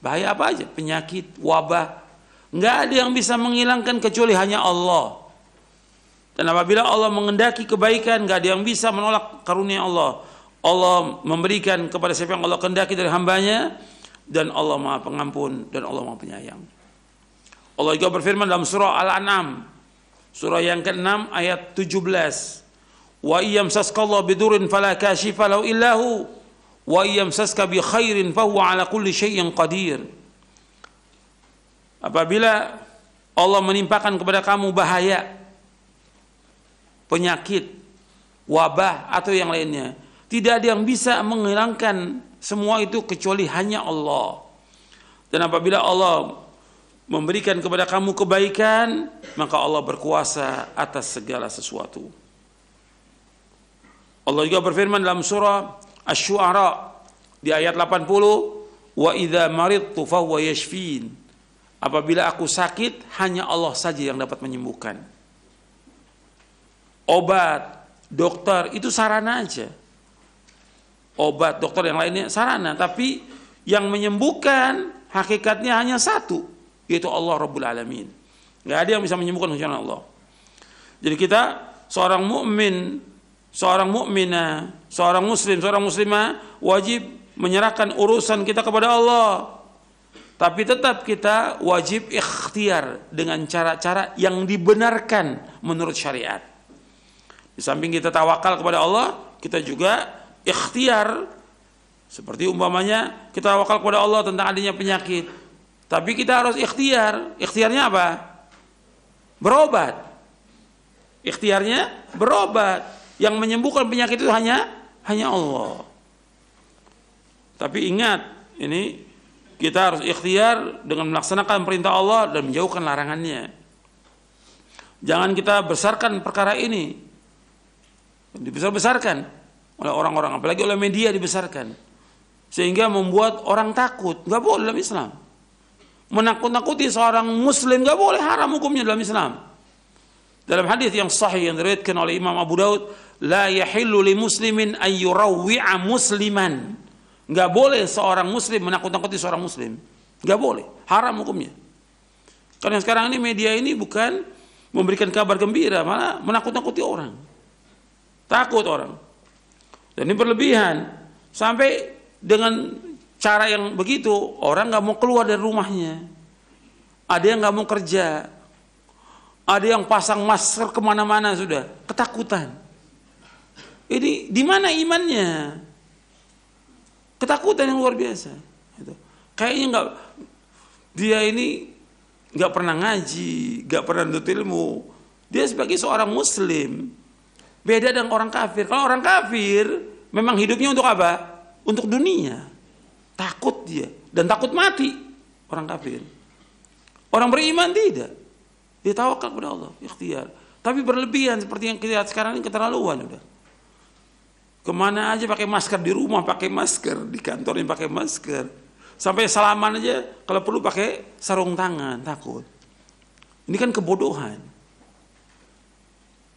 apa aja, penyakit, wabah, nggak ada yang bisa menghilangkan kecuali hanya Allah. Dan apabila Allah mengendaki kebaikan, nggak ada yang bisa menolak karunia Allah. Allah memberikan kepada siapa yang Allah kehendaki dari hambanya, dan Allah Maha Pengampun dan Allah Maha Penyayang. Allah juga berfirman dalam surah Al-An'am, surah yang ke-6 ayat 17, wa iyamsaskallahu bidurrin fala kashifa lahu illa hu wa iyamsaska bi khairin fa huwa ala kulli syai'in qadir. Apabila Allah menimpakan kepada kamu bahaya, penyakit, wabah atau yang lainnya, tidak ada yang bisa menghilangkan semua itu kecuali hanya Allah. Dan apabila Allah memberikan kepada kamu kebaikan, maka Allah berkuasa atas segala sesuatu. Allah juga berfirman dalam surah Asy-Syu'ara di ayat 80, wa idza maridtu fahuwa yashfin. Apabila aku sakit, hanya Allah saja yang dapat menyembuhkan. Obat, dokter itu sarana aja. Obat, dokter yang lainnya sarana, tapi yang menyembuhkan hakikatnya hanya satu, yaitu Allah Rabbul Alamin. Nggak ada yang bisa menyembuhkan kecuali Allah. Jadi kita seorang mukmin, seorang mukminah, seorang muslim, seorang muslimah wajib menyerahkan urusan kita kepada Allah. Tapi tetap kita wajib ikhtiar dengan cara-cara yang dibenarkan menurut syariat. Di samping kita tawakal kepada Allah, kita juga ikhtiar. Seperti umpamanya kita tawakal kepada Allah tentang adanya penyakit. Tapi kita harus ikhtiar. Ikhtiarnya apa? Berobat. Ikhtiarnya berobat. Yang menyembuhkan penyakit itu hanya Allah. Tapi ingat, ini kita harus ikhtiar dengan melaksanakan perintah Allah dan menjauhkan larangannya. Jangan kita besarkan perkara ini. Dibesar-besarkan oleh orang-orang, apalagi oleh media dibesarkan. Sehingga membuat orang takut. Gak boleh dalam Islam. Menakut-nakuti seorang muslim gak boleh, haram hukumnya dalam Islam. Dalam hadis yang sahih yang diriwayatkan oleh Imam Abu Daud, la yahillu li muslimin an yurawwi'a musliman. Nggak boleh seorang muslim menakut-nakuti seorang muslim. Nggak boleh. Haram hukumnya. Karena sekarang ini media ini bukan memberikan kabar gembira, malah menakut-nakuti orang. Takut orang. Dan ini berlebihan. Sampai dengan cara yang begitu, orang nggak mau keluar dari rumahnya. Ada yang nggak mau kerja. Ada yang pasang masker kemana-mana sudah. Ketakutan. Ini di mana imannya? Ketakutan yang luar biasa. Kayaknya dia ini nggak pernah ngaji, nggak pernah nuntut ilmu. Dia sebagai seorang muslim beda dengan orang kafir. Kalau orang kafir memang hidupnya untuk apa? Untuk dunia. Takut dia dan takut mati orang kafir. Orang beriman tidak. Dia tawakal kepada Allah, ikhtiar. Tapi berlebihan seperti yang kita lihat sekarang ini keterlaluan udah. Kemana aja pakai masker, di rumah pakai masker, di kantornya pakai masker, sampai salaman aja kalau perlu pakai sarung tangan, takut. Ini kan kebodohan.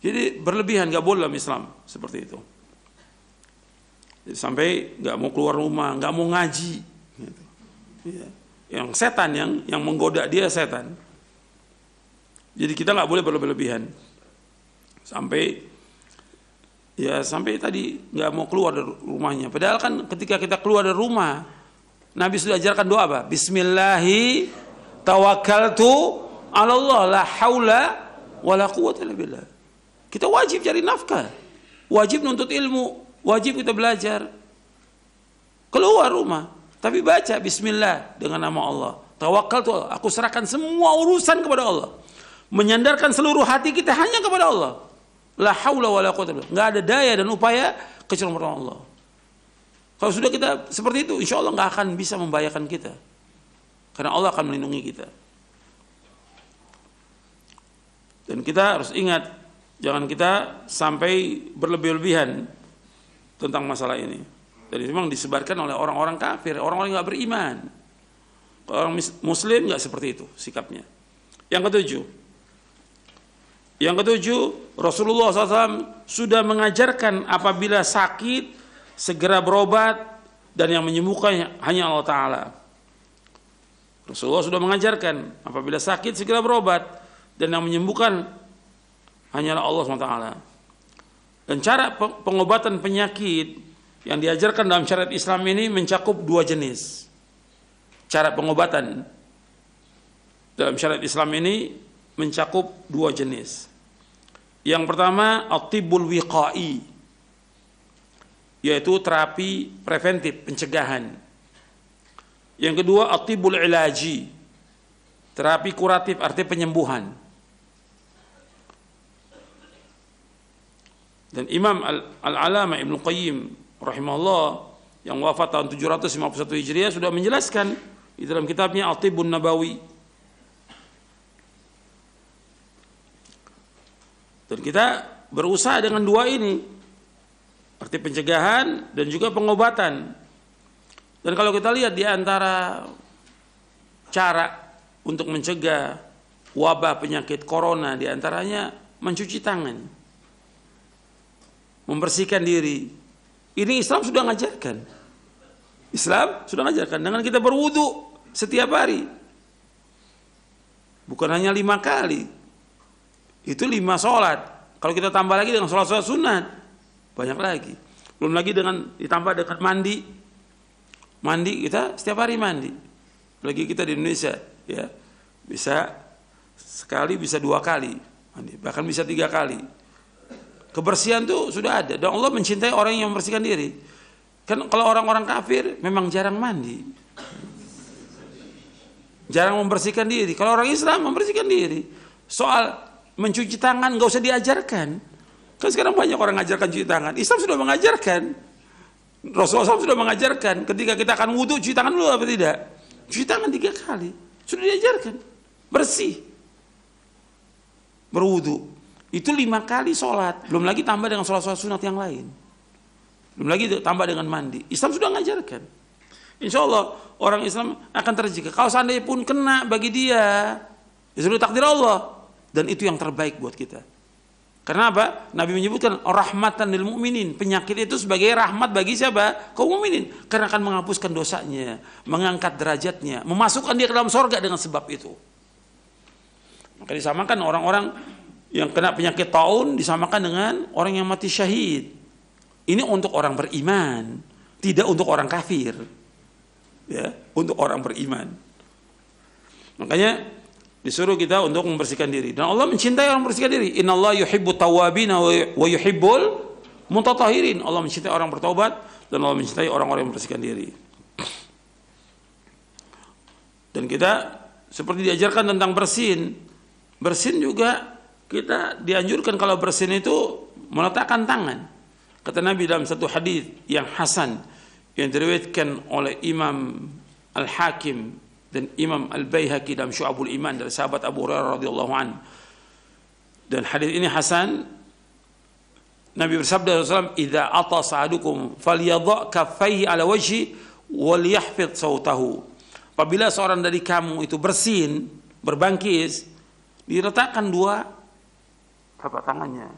Jadi berlebihan, nggak boleh dalam Islam seperti itu. Jadi, sampai nggak mau keluar rumah, nggak mau ngaji. Gitu. Ya. Yang setan yang menggoda dia setan. Jadi kita nggak boleh berlebihan. Sampai tadi nggak mau keluar dari rumahnya. Padahal kan ketika kita keluar dari rumah, Nabi sudah ajarkan doa apa? Bismillahi tawakkaltu ala Allah la haula wala quwwata illa billah. Kita wajib cari nafkah, wajib nuntut ilmu, wajib kita belajar. Keluar rumah, tapi baca Bismillah dengan nama Allah. Tawakkaltu, aku serahkan semua urusan kepada Allah. Menyandarkan seluruh hati kita hanya kepada Allah. La haula wala quwwata illa billah. Enggak ada daya dan upaya kecuali kepada Allah. Kalau sudah kita seperti itu, insya Allah nggak akan bisa membahayakan kita, karena Allah akan melindungi kita. Dan kita harus ingat, jangan kita sampai berlebih-lebihan tentang masalah ini. Dan memang disebarkan oleh orang-orang kafir, orang-orang yang nggak beriman. Orang Muslim nggak seperti itu sikapnya. Yang ketujuh, Rasulullah SAW sudah mengajarkan apabila sakit segera berobat dan yang menyembuhkan hanya Allah Ta'ala. Rasulullah sudah mengajarkan apabila sakit segera berobat dan yang menyembuhkan hanyalah Allah SWT. Dan cara pengobatan penyakit yang diajarkan dalam syariat Islam ini mencakup dua jenis. Cara pengobatan dalam syariat Islam ini mencakup dua jenis. Yang pertama, at-tibbul wiqai, yaitu terapi preventif, pencegahan. Yang kedua, at-tibbul ilaji, terapi kuratif, artinya penyembuhan. Dan Imam Al-Alama Ibnu Qayyim rahimahullah yang wafat tahun 751 Hijriah sudah menjelaskan di dalam kitabnya At-Tibbun Nabawi. Dan kita berusaha dengan dua ini. arti pencegahan dan juga pengobatan. Dan kalau kita lihat di antara cara untuk mencegah wabah penyakit corona, di antaranya mencuci tangan, membersihkan diri. Ini Islam sudah mengajarkan. Islam sudah mengajarkan dengan kita berwudu setiap hari. Bukan hanya 5 kali. Itu 5 sholat. Kalau kita tambah lagi dengan sholat-sholat sunat, banyak lagi. Belum lagi dengan ditambah dengan mandi. Mandi kita setiap hari mandi. Lagi kita di Indonesia, ya bisa sekali, bisa 2 kali mandi, bahkan bisa 3 kali. Kebersihan tuh sudah ada. Dan Allah mencintai orang yang membersihkan diri. Kan kalau orang-orang kafir memang jarang mandi, jarang membersihkan diri. Kalau orang Islam membersihkan diri. Soal mencuci tangan nggak usah diajarkan. Kan sekarang banyak orang mengajarkan cuci tangan. Islam sudah mengajarkan. Rasulullah SAW sudah mengajarkan. Ketika kita akan wudhu, cuci tangan dulu apa tidak? Cuci tangan 3 kali. Sudah diajarkan. Bersih. Berwudhu. Itu 5 kali sholat. Belum lagi tambah dengan sholat-sholat sunat yang lain. Belum lagi tambah dengan mandi. Islam sudah mengajarkan. Insya Allah orang Islam akan terjaga. Kalau seandainya pun kena bagi dia, ya sudah takdir Allah. Dan itu yang terbaik buat kita. Karena apa? Nabi menyebutkan rahmatan lil mu'minin. Penyakit itu sebagai rahmat bagi siapa? Kaum mukminin. Karena akan menghapuskan dosanya, mengangkat derajatnya, memasukkan dia ke dalam sorga dengan sebab itu. Maka disamakan orang-orang yang kena penyakit taun disamakan dengan orang yang mati syahid. Ini untuk orang beriman, tidak untuk orang kafir. Ya, untuk orang beriman. Makanya disuruh kita untuk membersihkan diri. Dan Allah mencintai orang membersihkan diri. Innallaha yuhibbut tawwabina wa yuhibbul mutatahhirin. Allah mencintai orang bertaubat dan Allah mencintai orang-orang yang membersihkan diri. Dan kita seperti diajarkan tentang bersin. Bersin juga kita dianjurkan kalau bersin itu meletakkan tangan. Kata Nabi dalam satu hadis yang hasan yang diriwayatkan oleh Imam Al-Hakim dan Imam Al-Baihaqi dalam Syu'abul Iman dari sahabat Abu Hurairah radhiyallahu an. Dan hadis ini hasan. Nabi bersabda sallallahu "Idza atasa ahadukum falyadha kaffaihi ala wajhi wal yahfidh sautahu." Apabila seorang dari kamu itu bersin, berbangkis, diletakkan 2 telapak tangannya.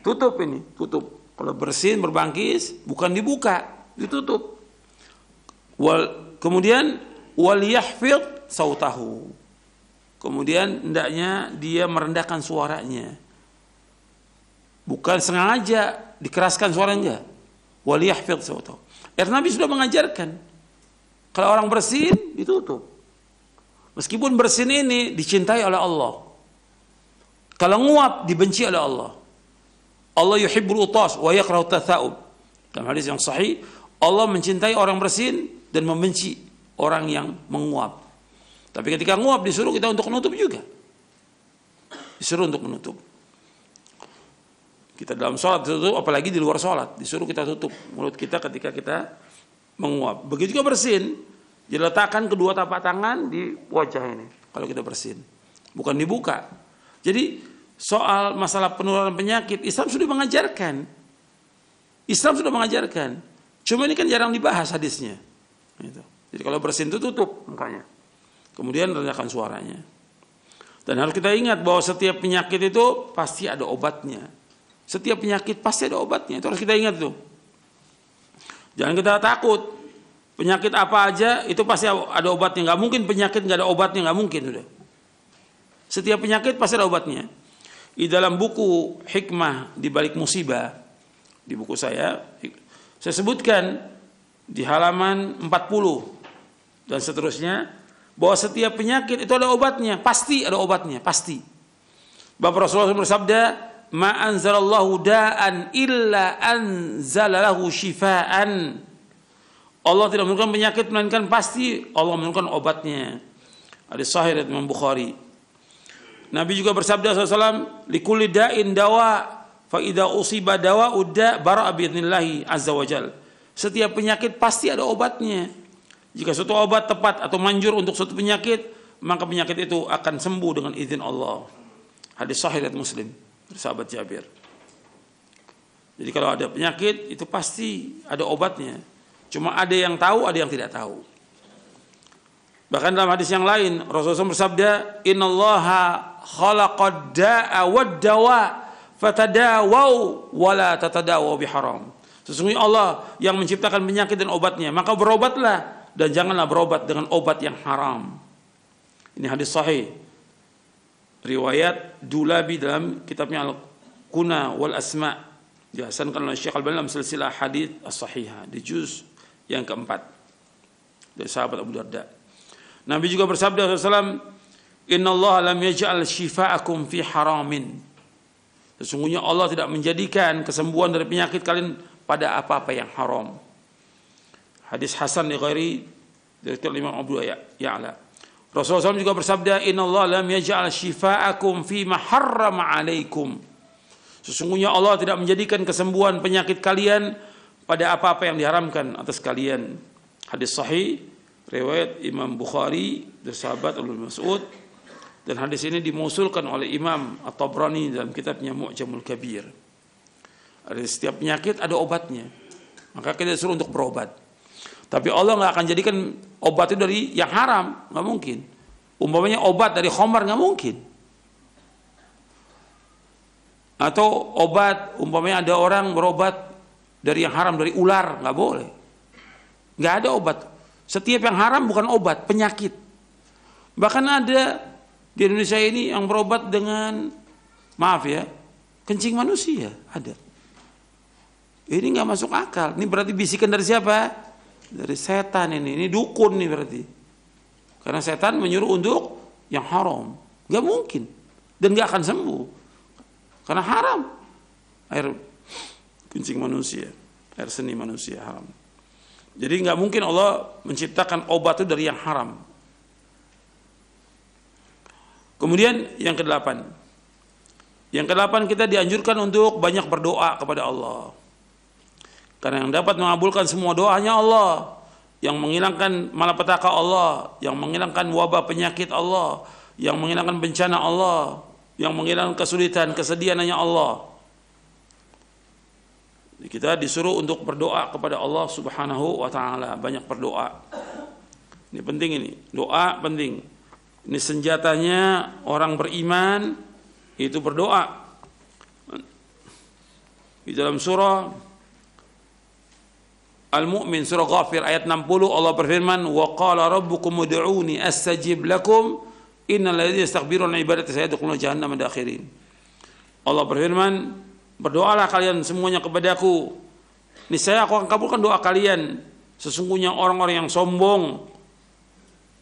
Tutup ini, tutup. Kalau bersin, berbangkis, bukan dibuka, ditutup. Kemudian wal yahfidh sautahu. Kemudian hendaknya dia merendahkan suaranya. Bukan sengaja dikeraskan suaranya. Wal yahfidh sautahu. Nabi sudah mengajarkan. Kalau orang bersin ditutup. Meskipun bersin ini dicintai oleh Allah. Kalau nguap dibenci oleh Allah. Allah yuhibbul utas wa yakrahu tatha'ub. Dalam hadis yang sahih, Allah mencintai orang bersin dan membenci orang yang menguap. Tapi ketika nguap disuruh kita untuk menutup juga. Disuruh untuk menutup. Kita dalam sholat ditutup, apalagi di luar sholat. Disuruh kita tutup mulut kita ketika kita menguap. Begitu juga bersin. Diletakkan kedua telapak tangan di wajah ini. Kalau kita bersin. Bukan dibuka. Jadi soal masalah penularan penyakit, Islam sudah mengajarkan. Islam sudah mengajarkan. Cuma ini kan jarang dibahas hadisnya. Gitu. Jadi kalau bersin itu tutup mukanya. Kemudian rendahkan suaranya. Dan harus kita ingat bahwa setiap penyakit itu pasti ada obatnya. Setiap penyakit pasti ada obatnya. Itu harus kita ingat tuh. Jangan kita takut. Penyakit apa aja itu pasti ada obatnya. Nggak mungkin penyakit nggak ada obatnya, nggak mungkin sudah. Setiap penyakit pasti ada obatnya. Di dalam buku Hikmah di Balik Musibah, di buku saya sebutkan di halaman 40 dan seterusnya bahwa setiap penyakit itu ada obatnya, pasti ada obatnya, pasti. Bapak Rasulullah bersabda, "Ma anzalallahu da'an illa anzalalahu shifaan." Allah tidak menurunkan penyakit melainkan pasti Allah menurunkan obatnya. Hadis sahih riwayat Imam Bukhari. Nabi juga bersabda SAW, "Likulli da'in dawa, fa idza usiba dawa'ud da' bara'a bi'idznillah azza wajal." Setiap penyakit pasti ada obatnya. Jika suatu obat tepat atau manjur untuk suatu penyakit, maka penyakit itu akan sembuh dengan izin Allah. Hadis sahih riwayat Muslim dari sahabat Jabir. Jadi kalau ada penyakit itu pasti ada obatnya. Cuma ada yang tahu, ada yang tidak tahu. Bahkan dalam hadis yang lain Rasulullah bersabda, "Innallaha khalaqad da'a wad dawa fatadawau wa la tatadawu biharam." Sesungguhnya Allah yang menciptakan penyakit dan obatnya, maka berobatlah dan janganlah berobat dengan obat yang haram. Ini hadis sahih riwayat Dulabi dalam kitabnya Al-Kuna wal Asma, dihasankan oleh Syekh Al-Albani dalam silsilah hadis as-sahihah di juz yang keempat dari sahabat Abu Darda. Nabi juga bersabda SAW, "Innallaha lam yaj'al shifa'akum fi haramin." Sesungguhnya Allah tidak menjadikan kesembuhan dari penyakit kalian pada apa-apa yang haram. Hadis hasan li ghairi dari Imam Abu Ya'la. Rasulullah SAW juga bersabda, "Innallaha lam yaj'al shifa'akum fi ma harrama 'alaikum." Sesungguhnya Allah tidak menjadikan kesembuhan penyakit kalian pada apa-apa yang diharamkan atas kalian. Hadis sahih riwayat Imam Bukhari dari sahabat Ibnu Mas'ud, dan hadis ini dimausulkan oleh Imam At-Tabrani dalam kitabnya Mu'jamul Kabir. Ada setiap penyakit ada obatnya, maka kita disuruh untuk berobat. Tapi Allah nggak akan jadikan obat itu dari yang haram, nggak mungkin. Umpamanya obat dari khamar nggak mungkin. Atau obat, umpamanya ada orang berobat dari yang haram, dari ular, nggak boleh. Nggak ada obat. Setiap yang haram bukan obat, penyakit. Bahkan ada di Indonesia ini yang berobat dengan, maaf ya, kencing manusia, ada. Ini nggak masuk akal. Ini berarti bisikan dari siapa? Dari setan ini dukun nih berarti. Karena setan menyuruh untuk yang haram. Nggak mungkin. Dan nggak akan sembuh. Karena haram. Air kencing manusia, air seni manusia haram. Jadi nggak mungkin Allah menciptakan obat itu dari yang haram. Kemudian yang kedelapan. Yang kedelapan, kita dianjurkan untuk banyak berdoa kepada Allah. Karena yang dapat mengabulkan semua doanya Allah, yang menghilangkan malapetaka Allah, yang menghilangkan wabah penyakit Allah, yang menghilangkan bencana Allah, yang menghilangkan kesulitan, kesedihan hanya Allah. Kita disuruh untuk berdoa kepada Allah Subhanahu wa ta'ala, banyak berdoa. Ini penting, ini doa penting. Ini senjatanya orang beriman, itu berdoa. Di dalam surah Al-Mu'min surah Ghafir ayat 60 Allah berfirman, "Wa qala rabbukum ud'uni astajib lakum innal ladzina yastakbiruna 'an ibadati sayadkhuluna jahannama dakhirin." Allah berfirman, "Berdoalah kalian semuanya kepadaku, niscaya aku akan kabulkan doa kalian. Sesungguhnya orang-orang yang sombong,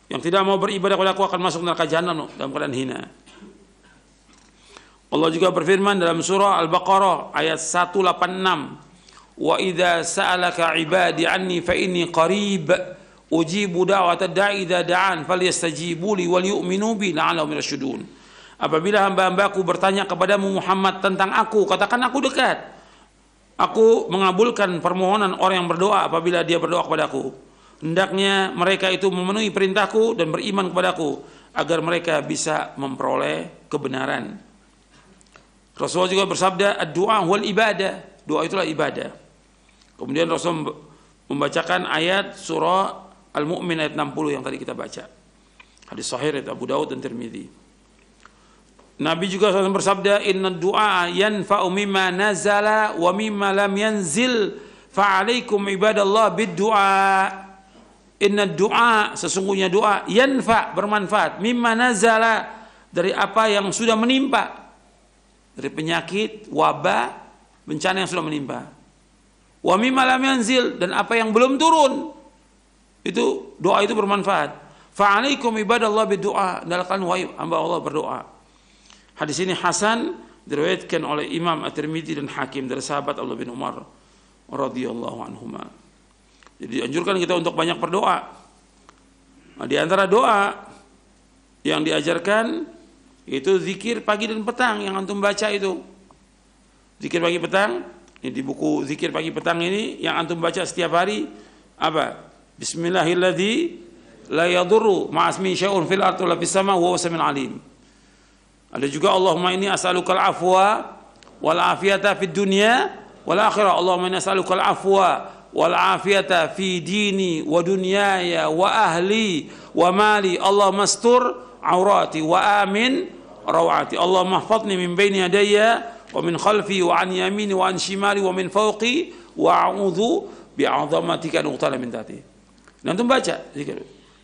yang tidak mau beribadah kepada aku akan masuk neraka jahanam dalam keadaan hina." Allah juga berfirman dalam surah Al-Baqarah ayat 186, "Wa idza sa'alaka 'ibadi 'anni fa inni qarib ujibu da'watad da'i idza da'an falyastajibu li wal yu'minu bi la'allahum yarshudun." Apabila hamba-hambaku bertanya kepadamu Muhammad tentang aku, katakan aku dekat. Aku mengabulkan permohonan orang yang berdoa apabila dia berdoa kepadaku. Hendaknya mereka itu memenuhi perintahku dan beriman kepadaku agar mereka bisa memperoleh kebenaran. Rasulullah juga bersabda, "Ad-du'a wal ibadah." Doa itulah ibadah. Kemudian Rasul membacakan ayat surah Al-Mu'min ayat 60 yang tadi kita baca. Hadis sahih riwayat Abu Daud dan Tirmidzi. Nabi juga bersabda, "Inna du'a yanfa'u mimma nazala wa mimma lam yanzil fa'alaikum ibadallah bid-du'a." Inna du'a, sesungguhnya doa, yanfa, bermanfaat, mimma nazala, dari apa yang sudah menimpa, dari penyakit, wabah, bencana yang sudah menimpa. Wa mimma lam yanzil, dan apa yang belum turun, itu doa itu bermanfaat. Fa'alaikum ibadallah bid-du'a, hendaklah wahai hamba Allah berdoa. Hadis ini hasan, diriwayatkan oleh Imam At-Tirmidzi dan Hakim dari sahabat Abdullah bin Umar radhiyallahu anhuma. Jadi anjurkan kita untuk banyak berdoa. Nah, di antara doa yang diajarkan itu zikir pagi dan petang yang antum baca itu. Zikir pagi petang, ini di buku zikir pagi petang ini yang antum baca setiap hari apa? Bismillahilladzi la yadurru ma'asmi syai'un fil ardi wala fis sama' wa huwa samiul alim. Ada juga Allahumma inni as'alukal afwa wal afiyata fid dunya wal akhirah. Allahumma inna nas'aluka al-afwa wal afiyata fi dini wa dunyaya wa ahli wa mali. Allahumma astur aurati wa amin rawati. Allahumma ihfazni min baini yadayya wa min khalfi wa an yamini wa an shimali wa min fawqi wa a'udzu bi'azamatika an uqtala min tahti. Nanti baca zikir.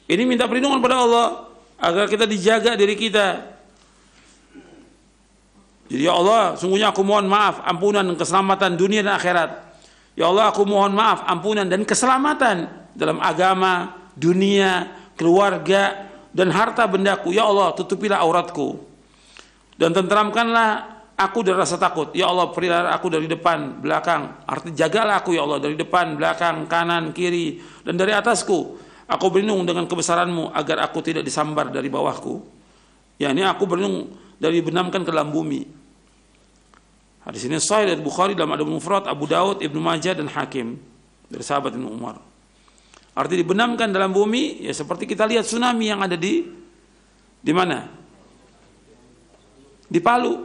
Ini minta perlindungan pada Allah agar kita dijaga diri kita. Jadi ya Allah, sungguhnya aku mohon maaf, ampunan dan keselamatan dunia dan akhirat. Ya Allah, aku mohon maaf, ampunan dan keselamatan dalam agama, dunia, keluarga, dan harta bendaku. Ya Allah, tutupilah auratku. Dan tenteramkanlah aku dari rasa takut. Ya Allah, pelihara aku dari depan, belakang. Arti jagalah aku ya Allah dari depan, belakang, kanan, kiri, dan dari atasku. Aku berlindung dengan kebesaranmu agar aku tidak disambar dari bawahku. Ya, ini aku berlindung dari dibenamkan ke dalam bumi. Hadis ini sahih dari Bukhari dalam Adab Mufrad, Abu Daud, Ibnu Majah dan Hakim dari sahabat Ibnu Umar. Arti dibenamkan dalam bumi ya seperti kita lihat tsunami yang ada di mana? Di Palu.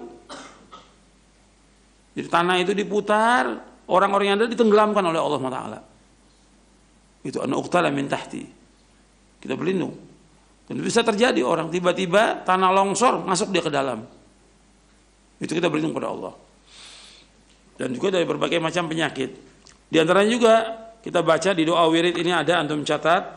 Jadi tanah itu diputar, orang-orang yang ada ditenggelamkan oleh Allah Taala. Itu an uqtala min tahti. Kita berlindung. Dan bisa terjadi orang tiba-tiba tanah longsor masuk dia ke dalam. Itu kita berlindung pada Allah. Dan juga dari berbagai macam penyakit. Di antaranya juga kita baca di doa wirid ini ada, antum catat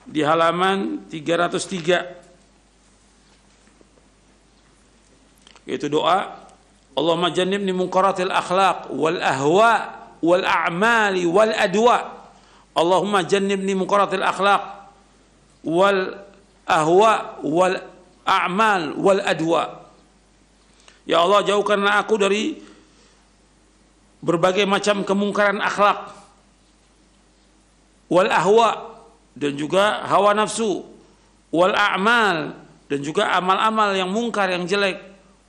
di halaman 303. Yaitu doa Allahumma jannibni munkaratil akhlaq wal ahwa wal a'mali wal adwa. Allahumma jannibni munkaratil akhlaq wal ahwa wal a'mal wal adwa. Ya Allah, jauhkanlah aku dari berbagai macam kemungkaran akhlak, wal ahwa, dan juga hawa nafsu, wal a'mal, dan juga amal-amal yang mungkar, yang jelek,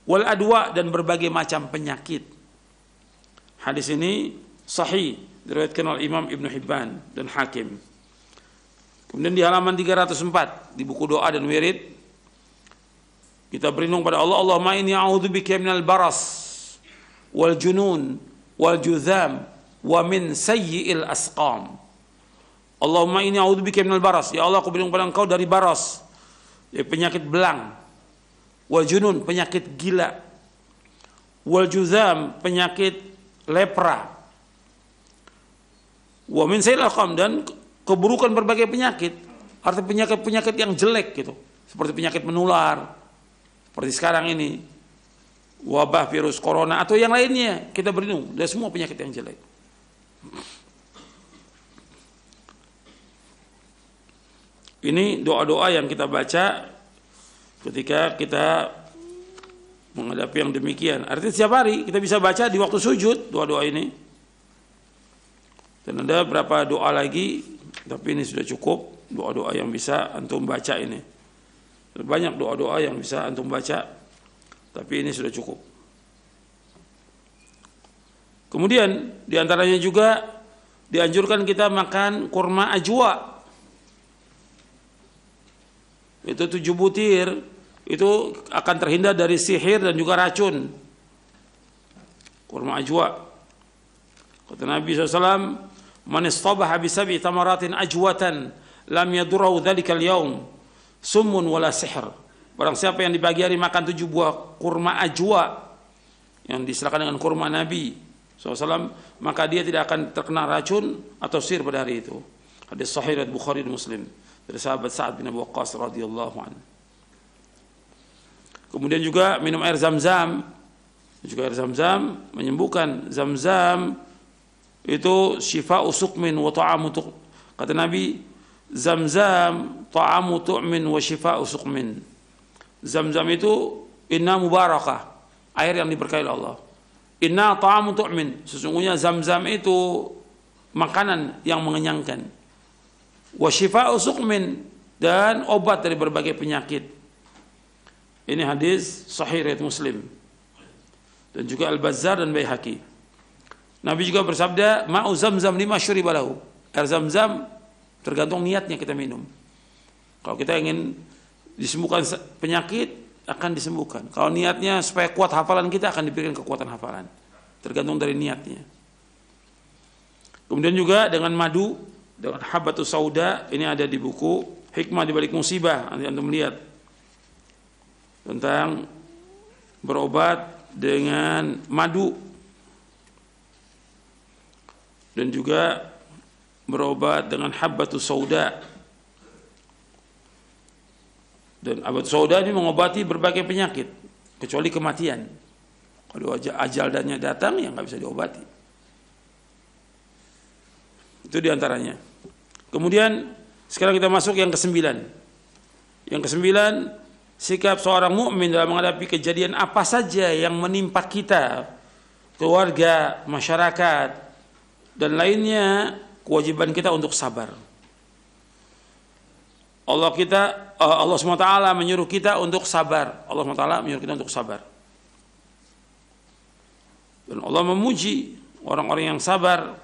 wal adwa, dan berbagai macam penyakit. Hadis ini sahih, diriwayatkan oleh Imam Ibnu Hibban dan Hakim. Kemudian di halaman 304 di buku doa dan wirid kita berlindung pada Allah. Allahumma inni a'udzubika minal baras wal junun wal juzam wa min sayyi'il asqam. Allahumma inni a'udzubika minal baras. Ya Allah, aku berlindung pada Engkau dari baras, ya, penyakit belang, wal junun, penyakit gila, wal juzam, penyakit lepra, wa min sayyi'il asqam, dan keburukan berbagai penyakit. Artinya penyakit-penyakit yang jelek gitu, seperti penyakit menular seperti sekarang ini, wabah virus corona atau yang lainnya. Kita berlindung dari semua penyakit yang jelek. Ini doa-doa yang kita baca ketika kita menghadapi yang demikian. Artinya setiap hari kita bisa baca di waktu sujud doa-doa ini. Dan ada berapa doa lagi, tapi ini sudah cukup doa-doa yang bisa antum baca ini. Banyak doa-doa yang bisa antum baca, tapi ini sudah cukup. Kemudian diantaranya juga dianjurkan kita makan kurma ajwa. Itu 7 butir, itu akan terhindar dari sihir dan juga racun. Kurma ajwa. Kata Nabi SAW, man istabaha bisabi tamaratin ajwatan lam yadurrahu dhalikal yaum summun wala sihr. Barang siapa yang di pagi hari makan 7 buah kurma ajwa yang diserahkan dengan kurma Nabi SAW, maka dia tidak akan terkena racun atau sihir pada hari itu. Hadis sahih riwayat Bukhari dan Muslim dari sahabat Sa'ad bin Abi Waqqas radhiyallahu anhu. Kemudian juga minum air Zam-Zam. Juga air Zam-Zam menyembuhkan. Zam-Zam itu syifa'u suqmin wa ta'amu kata Nabi, Zam-Zam ta'amu tu'min wa syifa'u suqmin. Zam-Zam itu inna mubarakah, air yang diberkahi Allah. Inna ta'amu tu'min, sesungguhnya Zam-Zam itu makanan yang mengenyangkan. Wa syifa'u suqmin, dan obat dari berbagai penyakit. Ini hadis sahih riwayat Muslim dan juga Al-Bazzar dan Baihaqi. Nabi juga bersabda, ma'u Zam-Zam lima syuriba lahu. Air Zam-Zam tergantung niatnya kita minum. Kalau kita ingin disembuhkan penyakit, akan disembuhkan. Kalau niatnya supaya kuat hafalan kita, akan diberikan kekuatan hafalan. tergantung dari niatnya. Kemudian juga dengan madu, dengan habbatus sauda, ini ada di buku Hikmah di Balik Musibah, nanti antum lihat tentang berobat dengan madu dan juga berobat dengan habbatus sauda. Dan habbatus sauda ini mengobati berbagai penyakit kecuali kematian. Kalau ajal dannya datang ya nggak bisa diobati. Itu diantaranya. Kemudian sekarang kita masuk yang ke-9. Yang ke-9, sikap seorang mukmin dalam menghadapi kejadian apa saja yang menimpa kita, keluarga, masyarakat, dan lainnya, kewajiban kita untuk sabar. Allah SWT menyuruh kita untuk sabar. Allah SWT menyuruh kita untuk sabar. Dan Allah memuji orang-orang yang sabar.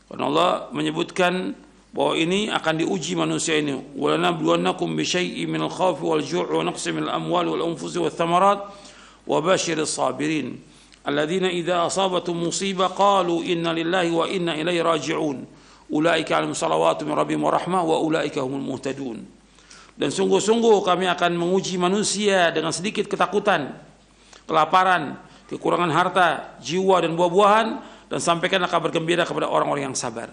Karena Allah menyebutkan bahwa ini akan diuji manusia ini. وَلَنَبْلُوَنَّكُمْ بِشَيْءٍ مِنَ الْخَوْفِ وَالْجُوعِ وَنَقْصٍ مِنَ الْأَمْوَالِ وَالْأَنْفُسِ وَالثَّمَرَاتِ وَبَشِّرِ الصَّابِرِينَ الَّذِينَ إِذَا أَصَابَتْهُمْ مُصِيبَةٌ قَالُوا إِنَّا لِلَّهِ وَإِنَّا إِلَيْهِ رَاجِعُونَ أُولَئِكَ عَلَيْهِمْ صَلَوَاتٌ مِنْ رَبِّهِمْ وَرَحْمَةٌ وَأُولَئِكَ هُمُ الْمُهْتَدُونَ. Dan sungguh-sungguh kami akan menguji manusia dengan sedikit ketakutan, kelaparan, kekurangan harta, jiwa dan buah-buahan, dan sampaikan kabar gembira kepada orang-orang yang sabar.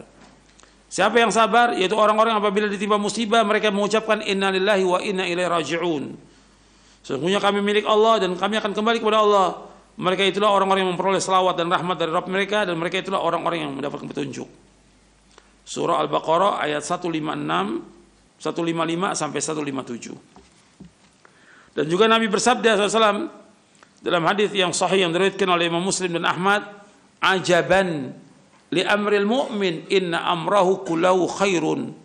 Siapa yang sabar? Yaitu orang-orang apabila ditimpa musibah mereka mengucapkan inna lillahi wa inna ilaihi raji'un. Sesungguhnya kami milik Allah dan kami akan kembali kepada Allah. Mereka itulah orang-orang yang memperoleh selawat dan rahmat dari Rabb mereka, dan mereka itulah orang-orang yang mendapatkan petunjuk. Surah Al-Baqarah ayat 155 sampai 157. Dan juga Nabi bersabda SAW dalam hadis yang sahih yang diriwayatkan oleh Imam Muslim dan Ahmad, ajaban li amril mu'min inna amrahu kullahu khairun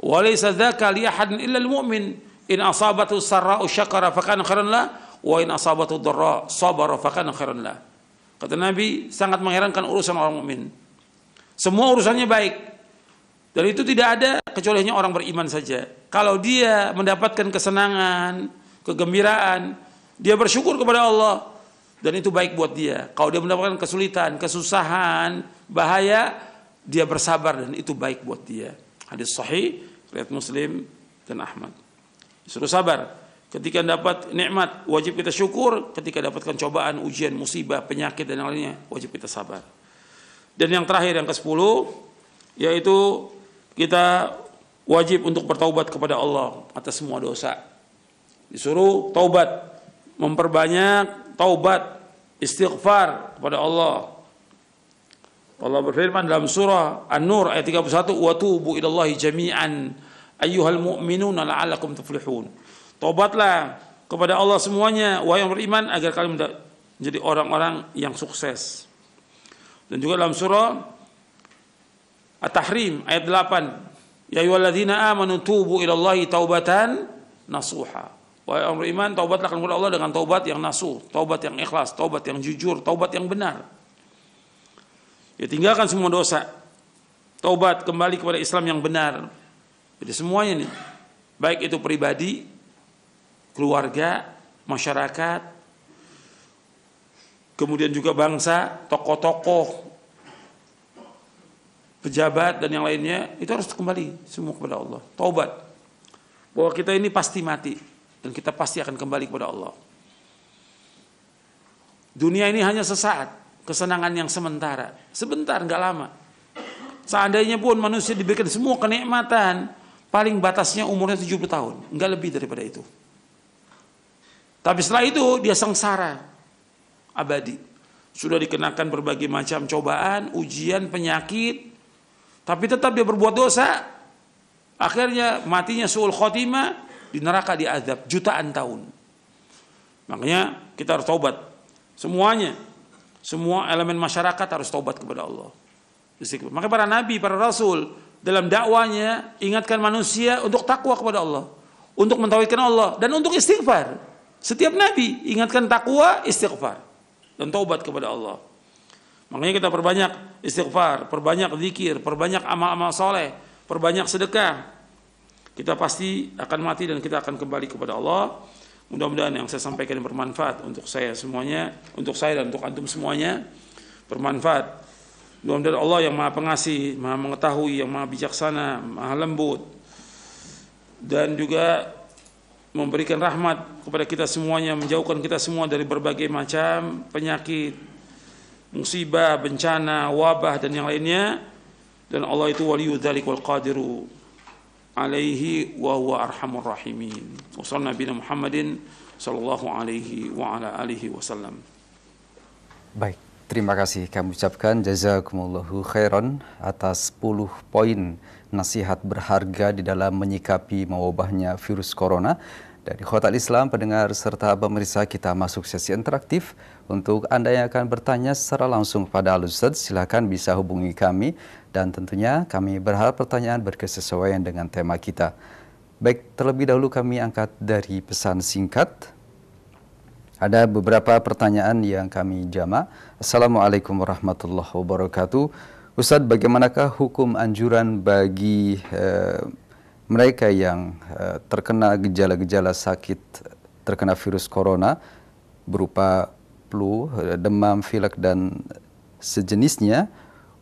wa laysa dzaka li ahadin illa al mu'min in asabatu sarra'u syakara fa kana khairan lah wa in asabatu dharra sabara fa kana khairan lah. Kata Nabi, sangat mengherankan urusan orang mukmin. Semua urusannya baik. Dan itu tidak ada kecuali hanya orang beriman saja. Kalau dia mendapatkan kesenangan, kegembiraan, dia bersyukur kepada Allah, dan itu baik buat dia. Kalau dia mendapatkan kesulitan, kesusahan, bahaya, dia bersabar dan itu baik buat dia. Hadis sahih riwayat Muslim dan Ahmad. Suruh sabar. Ketika dapat nikmat wajib kita syukur, ketika dapatkan cobaan, ujian, musibah, penyakit dan lainnya wajib kita sabar. Dan yang terakhir yang ke-10 yaitu kita wajib untuk bertaubat kepada Allah atas semua dosa. Disuruh taubat, memperbanyak taubat, istighfar kepada Allah. Allah berfirman dalam surah An-Nur ayat 31, wa tubu ilallahi jami'an ayyuhal mu'minuna la'allakum tuflihun. Taubatlah kepada Allah semuanya wahai yang beriman agar kalian menjadi orang-orang yang sukses. Dan juga dalam surah At-Tahrim ayat 8, ya ayyuhalladzina amanu tubu ilallahi taubatan nasuha. Wahai orang beriman, taubatlah kepada Allah dengan taubat yang nasuh, taubat yang ikhlas, taubat yang jujur, taubat yang benar. Ya, tinggalkan semua dosa. Taubat kembali kepada Islam yang benar. Jadi semuanya nih, baik itu pribadi, keluarga, masyarakat, kemudian juga bangsa, tokoh-tokoh, pejabat dan yang lainnya, itu harus kembali semua kepada Allah. Taubat. Bahwa kita ini pasti mati dan kita pasti akan kembali kepada Allah. Dunia ini hanya sesaat, kesenangan yang sementara, sebentar, nggak lama. Seandainya pun manusia diberikan semua kenikmatan, paling batasnya umurnya 70 tahun, nggak lebih daripada itu. Tapi setelah itu dia sengsara abadi. Sudah dikenakan berbagai macam cobaan, ujian, penyakit, tapi tetap dia berbuat dosa. Akhirnya matinya su'ul khotimah, di neraka diazab jutaan tahun. Makanya kita harus taubat. Semuanya, semua elemen masyarakat harus taubat kepada Allah. Maka para nabi, para rasul dalam dakwanya ingatkan manusia untuk takwa kepada Allah, untuk mentauhidkan Allah dan untuk istighfar. Setiap nabi ingatkan takwa, istighfar dan taubat kepada Allah. Makanya kita perbanyak istighfar, perbanyak zikir, perbanyak amal-amal soleh, perbanyak sedekah. Kita pasti akan mati dan kita akan kembali kepada Allah. Mudah-mudahan yang saya sampaikan bermanfaat untuk saya semuanya, untuk saya dan untuk antum semuanya bermanfaat. Mudah-mudahan Allah yang Maha Pengasih, Maha Mengetahui, yang Maha Bijaksana, Maha Lembut, dan juga memberikan rahmat kepada kita semuanya, menjauhkan kita semua dari berbagai macam penyakit, musibah, bencana, wabah dan yang lainnya. Dan Allah itu waliyyu dzalik wal qadiru alaihi wa huwa arhamur rahimin. Wassallallahu nabiyana Muhammadin sallallahu alaihi wa ala alihi wasallam. Baik, terima kasih kami ucapkan jazakumullahu khairan atas 10 poin nasihat berharga di dalam menyikapi mewabahnya virus corona. Dari Khotal Islam, pendengar serta pemirsa, kita masuk sesi interaktif. Untuk Anda yang akan bertanya secara langsung kepada Al-Ustadz, silakan bisa hubungi kami. Dan tentunya kami berharap pertanyaan berkesesuaian dengan tema kita. Baik, terlebih dahulu kami angkat dari pesan singkat. Ada beberapa pertanyaan yang kami jama. Assalamualaikum warahmatullahi wabarakatuh. Ustadz, bagaimanakah hukum anjuran bagi mereka yang terkena gejala-gejala sakit terkena virus corona berupa flu, demam, pilek dan sejenisnya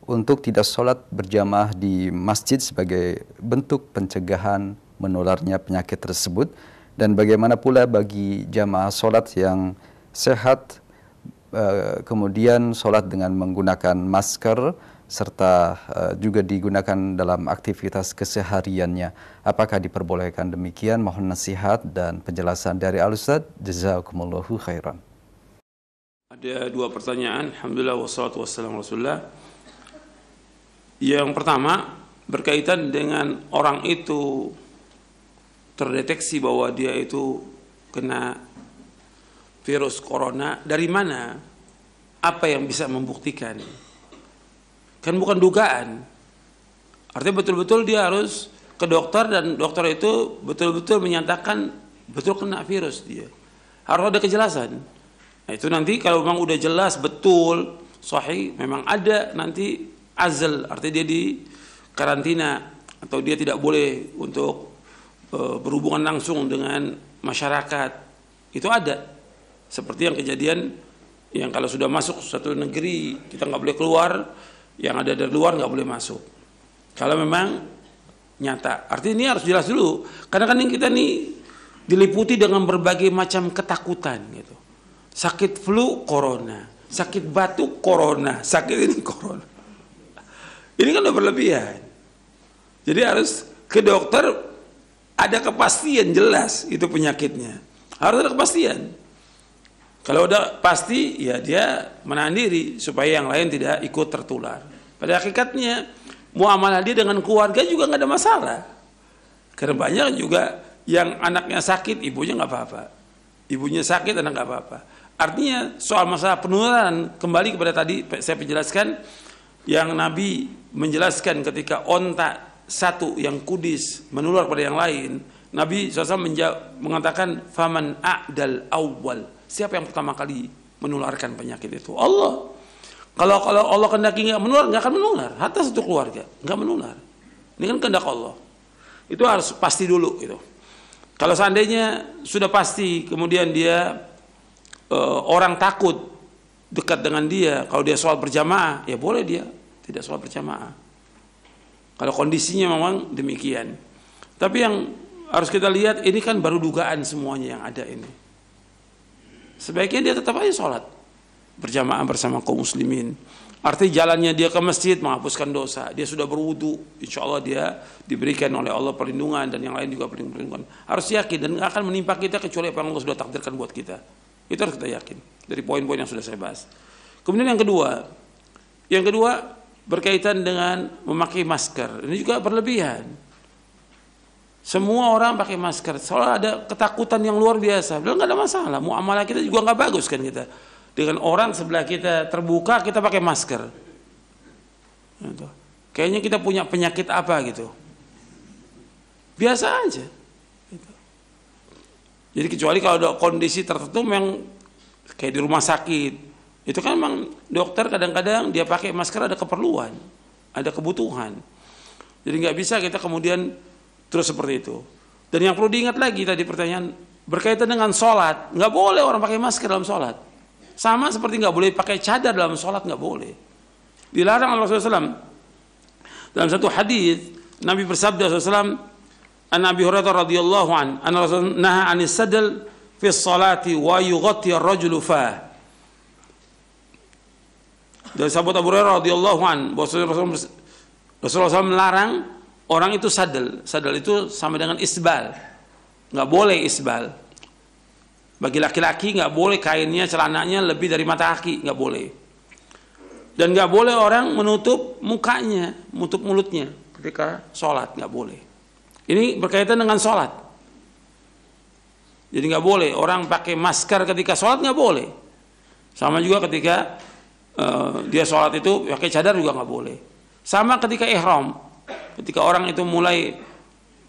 untuk tidak sholat berjamaah di masjid sebagai bentuk pencegahan menularnya penyakit tersebut, dan bagaimana pula bagi jamaah sholat yang sehat kemudian sholat dengan menggunakan masker serta juga digunakan dalam aktivitas kesehariannya. Apakah diperbolehkan demikian? Mohon nasihat dan penjelasan dari Al-Ustadz. Jazakumullahu khairan. Ada 2 pertanyaan. Alhamdulillah wassalatu wassalamu Rasulullah. Yang pertama berkaitan dengan orang itu terdeteksi bahwa dia itu kena virus corona. Dari mana? Apa yang bisa membuktikan? Kan bukan dugaan. Artinya betul-betul dia harus ke dokter dan dokter itu betul-betul menyatakan betul kena virus dia. Harus ada kejelasan. Nah, itu nanti kalau memang udah jelas betul sahih, memang ada nanti azal, artinya dia di karantina atau dia tidak boleh untuk berhubungan langsung dengan masyarakat. Itu ada. Seperti yang kejadian yang kalau sudah masuk suatu negeri kita nggak boleh keluar, yang ada dari luar nggak boleh masuk. Kalau memang nyata, artinya ini harus jelas dulu. Karena kan kita nih diliputi dengan berbagai macam ketakutan gitu. Sakit flu corona, sakit batuk corona, sakit ini corona. Ini kan udah berlebihan. Jadi harus ke dokter, ada kepastian jelas itu penyakitnya. Harus ada kepastian. Kalau udah pasti, ya dia menahan diri supaya yang lain tidak ikut tertular. Pada hakikatnya, muamalah dia dengan keluarga juga nggak ada masalah. Karena banyak juga yang anaknya sakit, ibunya nggak apa-apa. Ibunya sakit, anak nggak apa-apa. Artinya soal masalah penularan, kembali kepada tadi saya penjelaskan, yang Nabi menjelaskan ketika onta satu yang kudis menular pada yang lain, Nabi SAW mengatakan, faman a'dal awwal. Siapa yang pertama kali menularkan penyakit itu? Allah. Kalau Allah kehendaki nggak menular, nggak akan menular. Hatta satu keluarga nggak menular. Ini kan kehendak Allah. Itu harus pasti dulu gitu. Kalau seandainya sudah pasti, kemudian dia orang takut dekat dengan dia, kalau dia sholat berjamaah, ya boleh dia tidak sholat berjamaah. Kalau kondisinya memang demikian. Tapi yang harus kita lihat, ini kan baru dugaan semuanya yang ada ini. Sebaiknya dia tetap aja sholat berjamaah bersama kaum muslimin. Artinya jalannya dia ke masjid menghapuskan dosa. Dia sudah berwudu, insya Allah dia diberikan oleh Allah perlindungan, dan yang lain juga perlindungan. Harus yakin, dan nggak akan menimpa kita kecuali apa yang Allah sudah takdirkan buat kita. Itu harus kita yakin dari poin-poin yang sudah saya bahas. Kemudian yang kedua berkaitan dengan memakai masker. Ini juga berlebihan. Semua orang pakai masker, soalnya ada ketakutan yang luar biasa. Belum nggak ada masalah, muamalah kita juga nggak bagus kan kita. Dengan orang sebelah kita terbuka, kita pakai masker. Gitu. Kayaknya kita punya penyakit apa gitu. Biasa aja. Gitu. Jadi kecuali kalau ada kondisi tertentu memang kayak di rumah sakit, itu kan memang dokter kadang-kadang dia pakai masker ada keperluan, ada kebutuhan. Jadi nggak bisa kita kemudian terus seperti itu. Dan yang perlu diingat lagi tadi pertanyaan berkaitan dengan sholat, nggak boleh orang pakai masker dalam sholat. Sama seperti nggak boleh pakai cadar dalam sholat, nggak boleh. Dilarang oleh Rasulullah SAW. Dalam satu hadis Nabi bersabda SAW, an Abi Hurairah radhiyallahu an, anna Rasul naha anis sadal fi sholati wa yughatti ar-rajulu fa. Dari sahabat Abu Hurairah radhiyallahu an, Rasulullah SAW melarang orang itu sadal. Sadal itu sama dengan isbal. Nggak boleh isbal. Bagi laki-laki nggak boleh kainnya, celananya lebih dari mata kaki, nggak boleh. Dan nggak boleh orang menutup mukanya, menutup mulutnya ketika sholat, nggak boleh. Ini berkaitan dengan sholat. Jadi nggak boleh orang pakai masker ketika sholat, nggak boleh. Sama juga ketika dia sholat itu pakai cadar juga nggak boleh. Sama ketika ihram, ketika orang itu mulai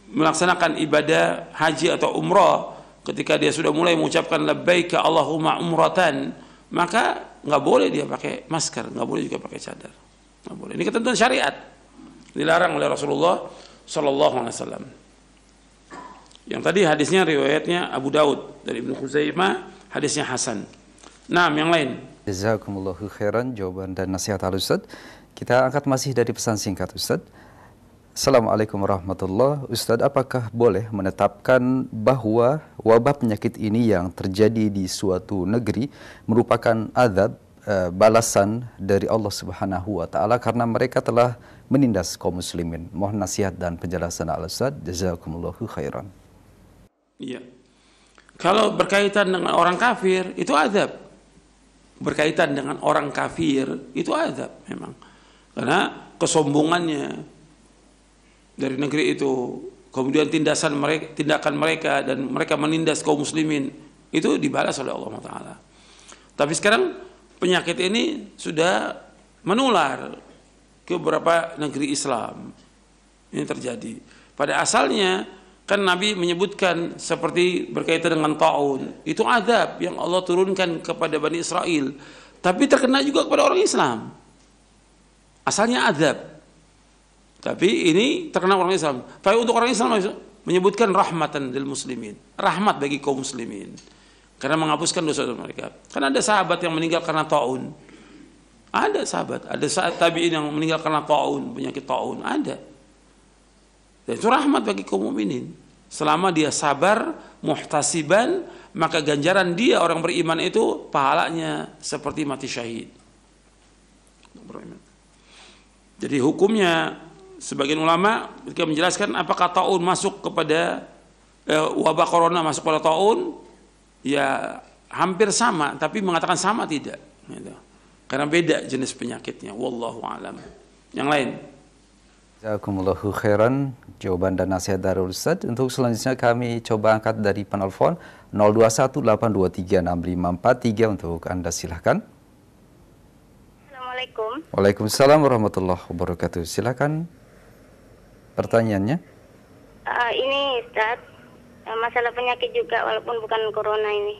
melaksanakan ibadah haji atau umrah, ketika dia sudah mulai mengucapkan labbaika Allahumma umratan, maka nggak boleh dia pakai masker, nggak boleh juga pakai cadar, nggak boleh. Ini ketentuan syariat, dilarang oleh Rasulullah Sallallahu Alaihi Wasallam. Yang tadi hadisnya riwayatnya Abu Daud dari Ibnu Khuzaimah, hadisnya Hasan. Nah, yang lain. Jazakumullahu khairan jawaban dan nasihat Al-Ustaz. Kita angkat masih dari pesan singkat Ustaz. Assalamualaikum warahmatullahi wabarakatuh. Ustaz, apakah boleh menetapkan bahwa wabah penyakit ini yang terjadi di suatu negeri merupakan azab balasan dari Allah Subhanahu wa taala karena mereka telah menindas kaum muslimin? Mohon nasihat dan penjelasan Al-Ustaz. Jazakumullahu khairan. Iya. Kalau berkaitan dengan orang kafir itu azab. Berkaitan dengan orang kafir itu azab memang. Karena kesombongannya dari negeri itu, kemudian tindakan mereka dan mereka menindas kaum muslimin, itu dibalas oleh Allah Taala. Tapi sekarang penyakit ini sudah menular ke beberapa negeri Islam. Ini terjadi. Pada asalnya kan Nabi menyebutkan seperti berkaitan dengan taun, itu azab yang Allah turunkan kepada Bani Israel, tapi terkena juga kepada orang Islam. Asalnya azab, tapi ini terkena orang Islam. Tapi untuk orang Islam menyebutkan rahmatan lil muslimin, rahmat bagi kaum muslimin, karena menghapuskan dosa-dosa mereka. Karena ada sahabat yang meninggal karena taun, ada sahabat, ada tabi'in yang meninggal karena taun, penyakit taun, ada. Dan itu rahmat bagi kaum mukminin. Selama dia sabar, muhtasiban, maka ganjaran dia orang beriman itu pahalanya seperti mati syahid. Jadi hukumnya sebagian ulama ketika menjelaskan apakah taun masuk kepada wabah corona masuk pada taun, ya hampir sama, tapi mengatakan sama tidak, gitu. Karena beda jenis penyakitnya. Wallahu alam. Yang lain. Jazakumullahu khairan jawaban dan nasihat dari Ustaz. Untuk selanjutnya kami coba angkat dari penelpon 0218236543 untuk Anda, silahkan. Assalamualaikum. Waalaikumsalam warahmatullahi wabarakatuh. Silakan pertanyaannya. Ini Ustaz, masalah penyakit juga walaupun bukan corona ini.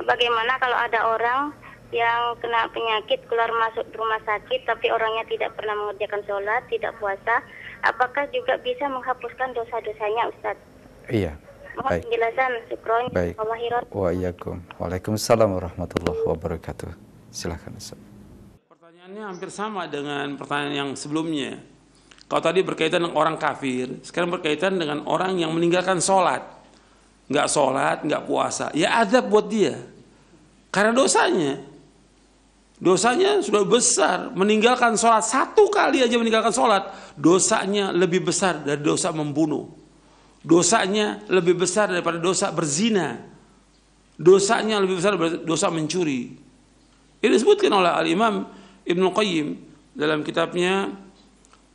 Bagaimana kalau ada orang yang kena penyakit keluar masuk rumah sakit tapi orangnya tidak pernah mengerjakan sholat, tidak puasa, apakah juga bisa menghapuskan dosa-dosanya Ustaz? Iya. Mohon penjelasan. Syukron. Baik. Wa iyyakum. Waalaikumsalam warahmatullahi wabarakatuh. Silakan Ustaz. Pertanyaannya hampir sama dengan pertanyaan yang sebelumnya. Kalau tadi berkaitan dengan orang kafir, sekarang berkaitan dengan orang yang meninggalkan sholat. Nggak sholat, nggak puasa. Ya azab buat dia. Karena dosanya sudah besar. Meninggalkan sholat, satu kali aja meninggalkan sholat, dosanya lebih besar dari dosa membunuh. Dosanya lebih besar daripada dosa berzina. Dosanya lebih besar daripada dosa mencuri. Ini disebutkan oleh Al-Imam Ibnu Qayyim dalam kitabnya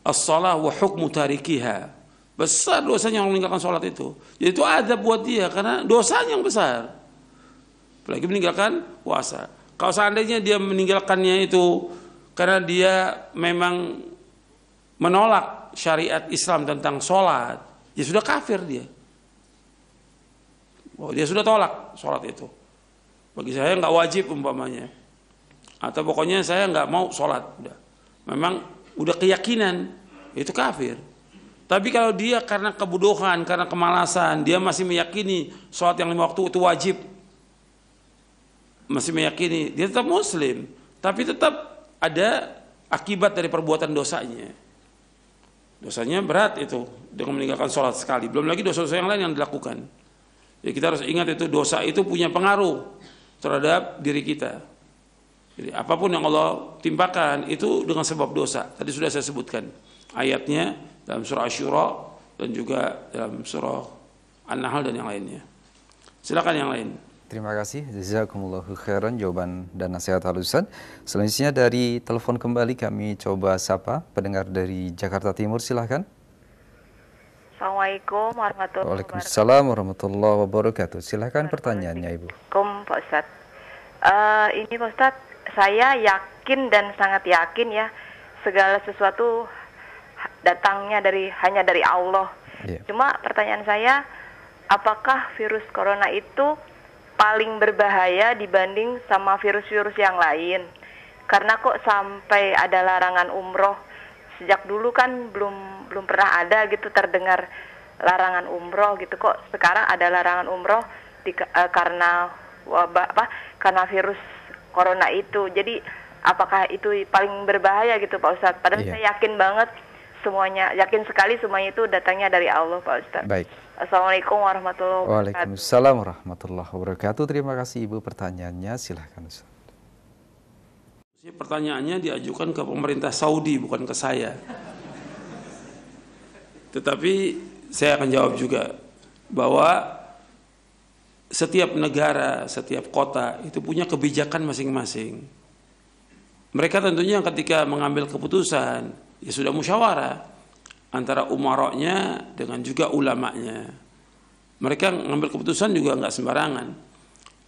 As-Salah wa Hukmu Tarikiha. Besar dosanya yang meninggalkan sholat itu. Jadi itu azab buat dia karena dosanya yang besar. Apalagi meninggalkan puasa. Kalau seandainya dia meninggalkannya itu karena dia memang menolak syariat Islam tentang sholat, ya sudah kafir dia. Oh, dia sudah tolak sholat itu. Bagi saya nggak wajib umpamanya. Atau pokoknya saya nggak mau sholat. Udah. Memang udah keyakinan itu kafir. Tapi kalau dia karena kebodohan, karena kemalasan, dia masih meyakini sholat yang 5 waktu itu wajib, masih meyakini, dia tetap muslim, tapi tetap ada akibat dari perbuatan dosanya. Dosanya berat itu dengan meninggalkan sholat sekali. Belum lagi dosa-dosa yang lain yang dilakukan. Jadi kita harus ingat itu dosa itu punya pengaruh terhadap diri kita. Jadi apapun yang Allah timpakan itu dengan sebab dosa. Tadi sudah saya sebutkan ayatnya dalam surah Asy-Syura dan juga dalam surah An-Nahl dan yang lainnya. Silakan yang lain. Terima kasih, jazakumullahu khairan jawaban dan nasihat halusan. Selanjutnya dari telepon kembali kami coba sapa pendengar dari Jakarta Timur, silahkan. Assalamualaikum warahmatullahi wabarakatuh. Waalaikumsalam warahmatullahi wabarakatuh. Silahkan pertanyaannya Ibu. Assalamualaikum Pak Ustadz. Ini Pak Ustadz, saya yakin dan sangat yakin ya segala sesuatu datangnya hanya dari Allah. Yeah. Cuma pertanyaan saya, apakah virus corona itu paling berbahaya dibanding sama virus-virus yang lain? Karena kok sampai ada larangan umroh, sejak dulu kan belum pernah ada gitu terdengar larangan umroh gitu, kok sekarang ada larangan umroh karena wabah karena virus corona itu. Jadi apakah itu paling berbahaya gitu Pak Ustadz? Padahal saya yakin banget yakin sekali semuanya itu datangnya dari Allah Pak Ustadz. Baik. Assalamualaikum warahmatullahi wabarakatuh. Waalaikumsalam warahmatullahi wabarakatuh. Terima kasih Ibu pertanyaannya, silahkan Ustaz. Pertanyaannya diajukan ke pemerintah Saudi, bukan ke saya. Tetapi saya akan jawab juga bahwa setiap negara, setiap kota itu punya kebijakan masing-masing. Mereka tentunya ketika mengambil keputusan ya sudah musyawarah antara umaroknya dengan juga ulamanya. Mereka mengambil keputusan juga nggak sembarangan.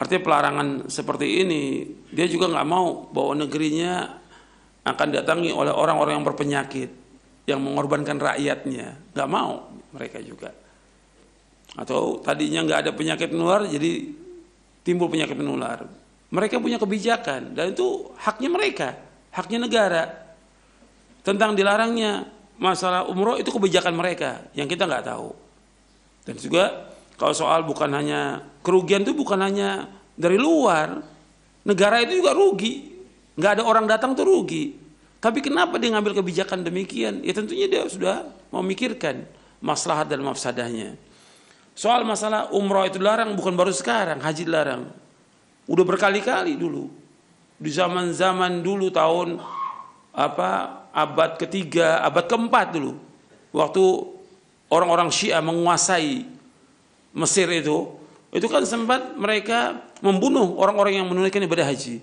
Artinya pelarangan seperti ini, dia juga nggak mau bahwa negerinya akan datangi oleh orang-orang yang berpenyakit, yang mengorbankan rakyatnya. Nggak mau mereka juga. Atau tadinya nggak ada penyakit menular, jadi timbul penyakit menular. Mereka punya kebijakan, dan itu haknya mereka, haknya negara. Tentang dilarangnya masalah umroh itu kebijakan mereka yang kita nggak tahu. Dan juga kalau soal bukan hanya kerugian itu bukan hanya dari luar, negara itu juga rugi. Nggak ada orang datang tuh rugi. Tapi kenapa dia ngambil kebijakan demikian? Ya tentunya dia sudah memikirkan maslahat dan mafsadahnya. Soal masalah umroh itu dilarang bukan baru sekarang, haji dilarang. Udah berkali-kali dulu. Di zaman-zaman dulu tahun abad ketiga, abad keempat dulu, waktu orang-orang Syiah menguasai Mesir itu kan sempat mereka membunuh orang-orang yang menunaikan ibadah haji,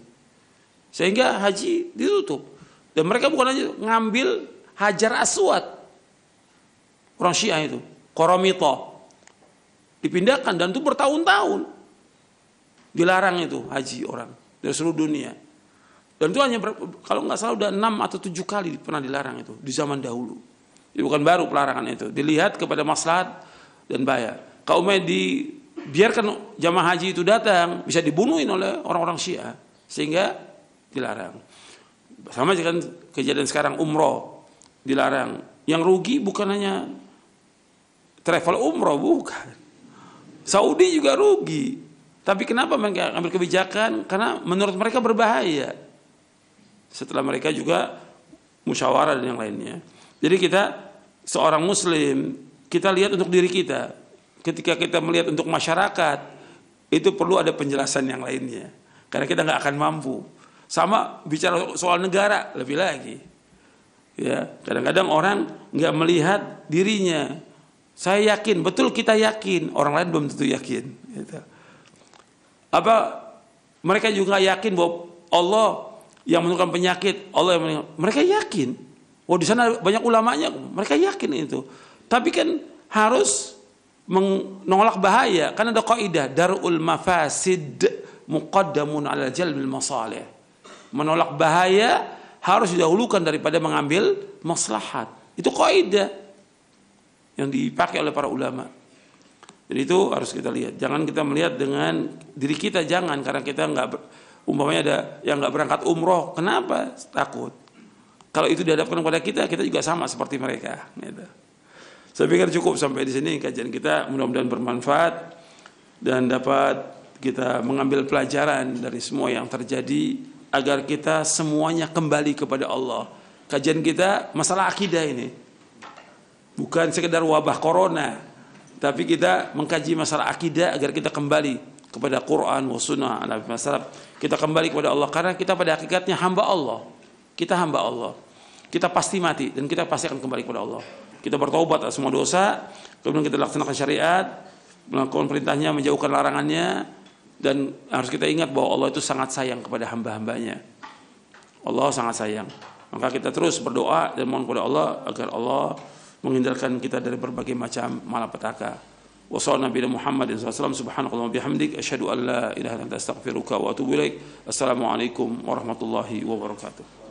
sehingga haji ditutup. Dan mereka bukan hanya ngambil Hajar Aswad, orang Syiah itu, Qaramita, dipindahkan dan itu bertahun-tahun dilarang itu haji orang dari seluruh dunia. Dan itu hanya kalau nggak salah udah 6 atau 7 kali pernah dilarang itu di zaman dahulu. Jadi bukan baru pelarangan itu. Dilihat kepada maslahat dan bahaya. Kalau dibiarkan jamaah haji itu datang, bisa dibunuhin oleh orang-orang Syiah, sehingga dilarang. Sama dengan kejadian sekarang umroh dilarang. Yang rugi bukan hanya travel umroh, bukan. Saudi juga rugi. Tapi kenapa mereka ambil kebijakan? Karena menurut mereka berbahaya. Setelah mereka juga musyawarah dan yang lainnya. Jadi kita seorang muslim, kita lihat untuk diri kita. Ketika kita melihat untuk masyarakat, itu perlu ada penjelasan yang lainnya. Karena kita nggak akan mampu. Sama bicara soal negara, lebih lagi. Ya, kadang-kadang orang nggak melihat dirinya. Saya yakin, betul kita yakin, orang lain belum tentu yakin. Gitu. Mereka juga yakin bahwa Allah yang menentukan penyakit, Allah yang menentukan. Mereka yakin. Oh, di sana banyak ulamanya, mereka yakin itu. Tapi kan harus menolak bahaya, karena ada kaidah darul mafasid muqaddamun ala jalbil masalih. Menolak bahaya harus didahulukan daripada mengambil maslahat. Itu kaidah yang dipakai oleh para ulama. Jadi itu harus kita lihat. Jangan kita melihat dengan diri kita, jangan, karena kita umpamanya ada yang nggak berangkat umroh, kenapa takut? Kalau itu dihadapkan kepada kita, kita juga sama seperti mereka. Gitu. Saya pikir cukup sampai di sini kajian kita, mudah-mudahan bermanfaat dan dapat kita mengambil pelajaran dari semua yang terjadi agar kita semuanya kembali kepada Allah. Kajian kita masalah akidah ini. Bukan sekedar wabah corona, tapi kita mengkaji masalah akidah agar kita kembali kepada Quran wa sunnah Nabi Muhammad. Kita kembali kepada Allah karena kita pada hakikatnya hamba Allah. Kita hamba Allah. Kita pasti mati dan kita pasti akan kembali kepada Allah. Kita bertaubat atas semua dosa, kemudian kita laksanakan syariat, melakukan perintahnya, menjauhkan larangannya, dan harus kita ingat bahwa Allah itu sangat sayang kepada hamba-hambanya. Allah sangat sayang. Maka kita terus berdoa dan mohon kepada Allah agar Allah menghindarkan kita dari berbagai macam malapetaka. Wa sallallahu Nabi Muhammad SAW subhanallahi wa bihamdik asyhadu an la ilaha illa anta astaghfiruka wa atubu ilaik. Assalamualaikum warahmatullahi wabarakatuh.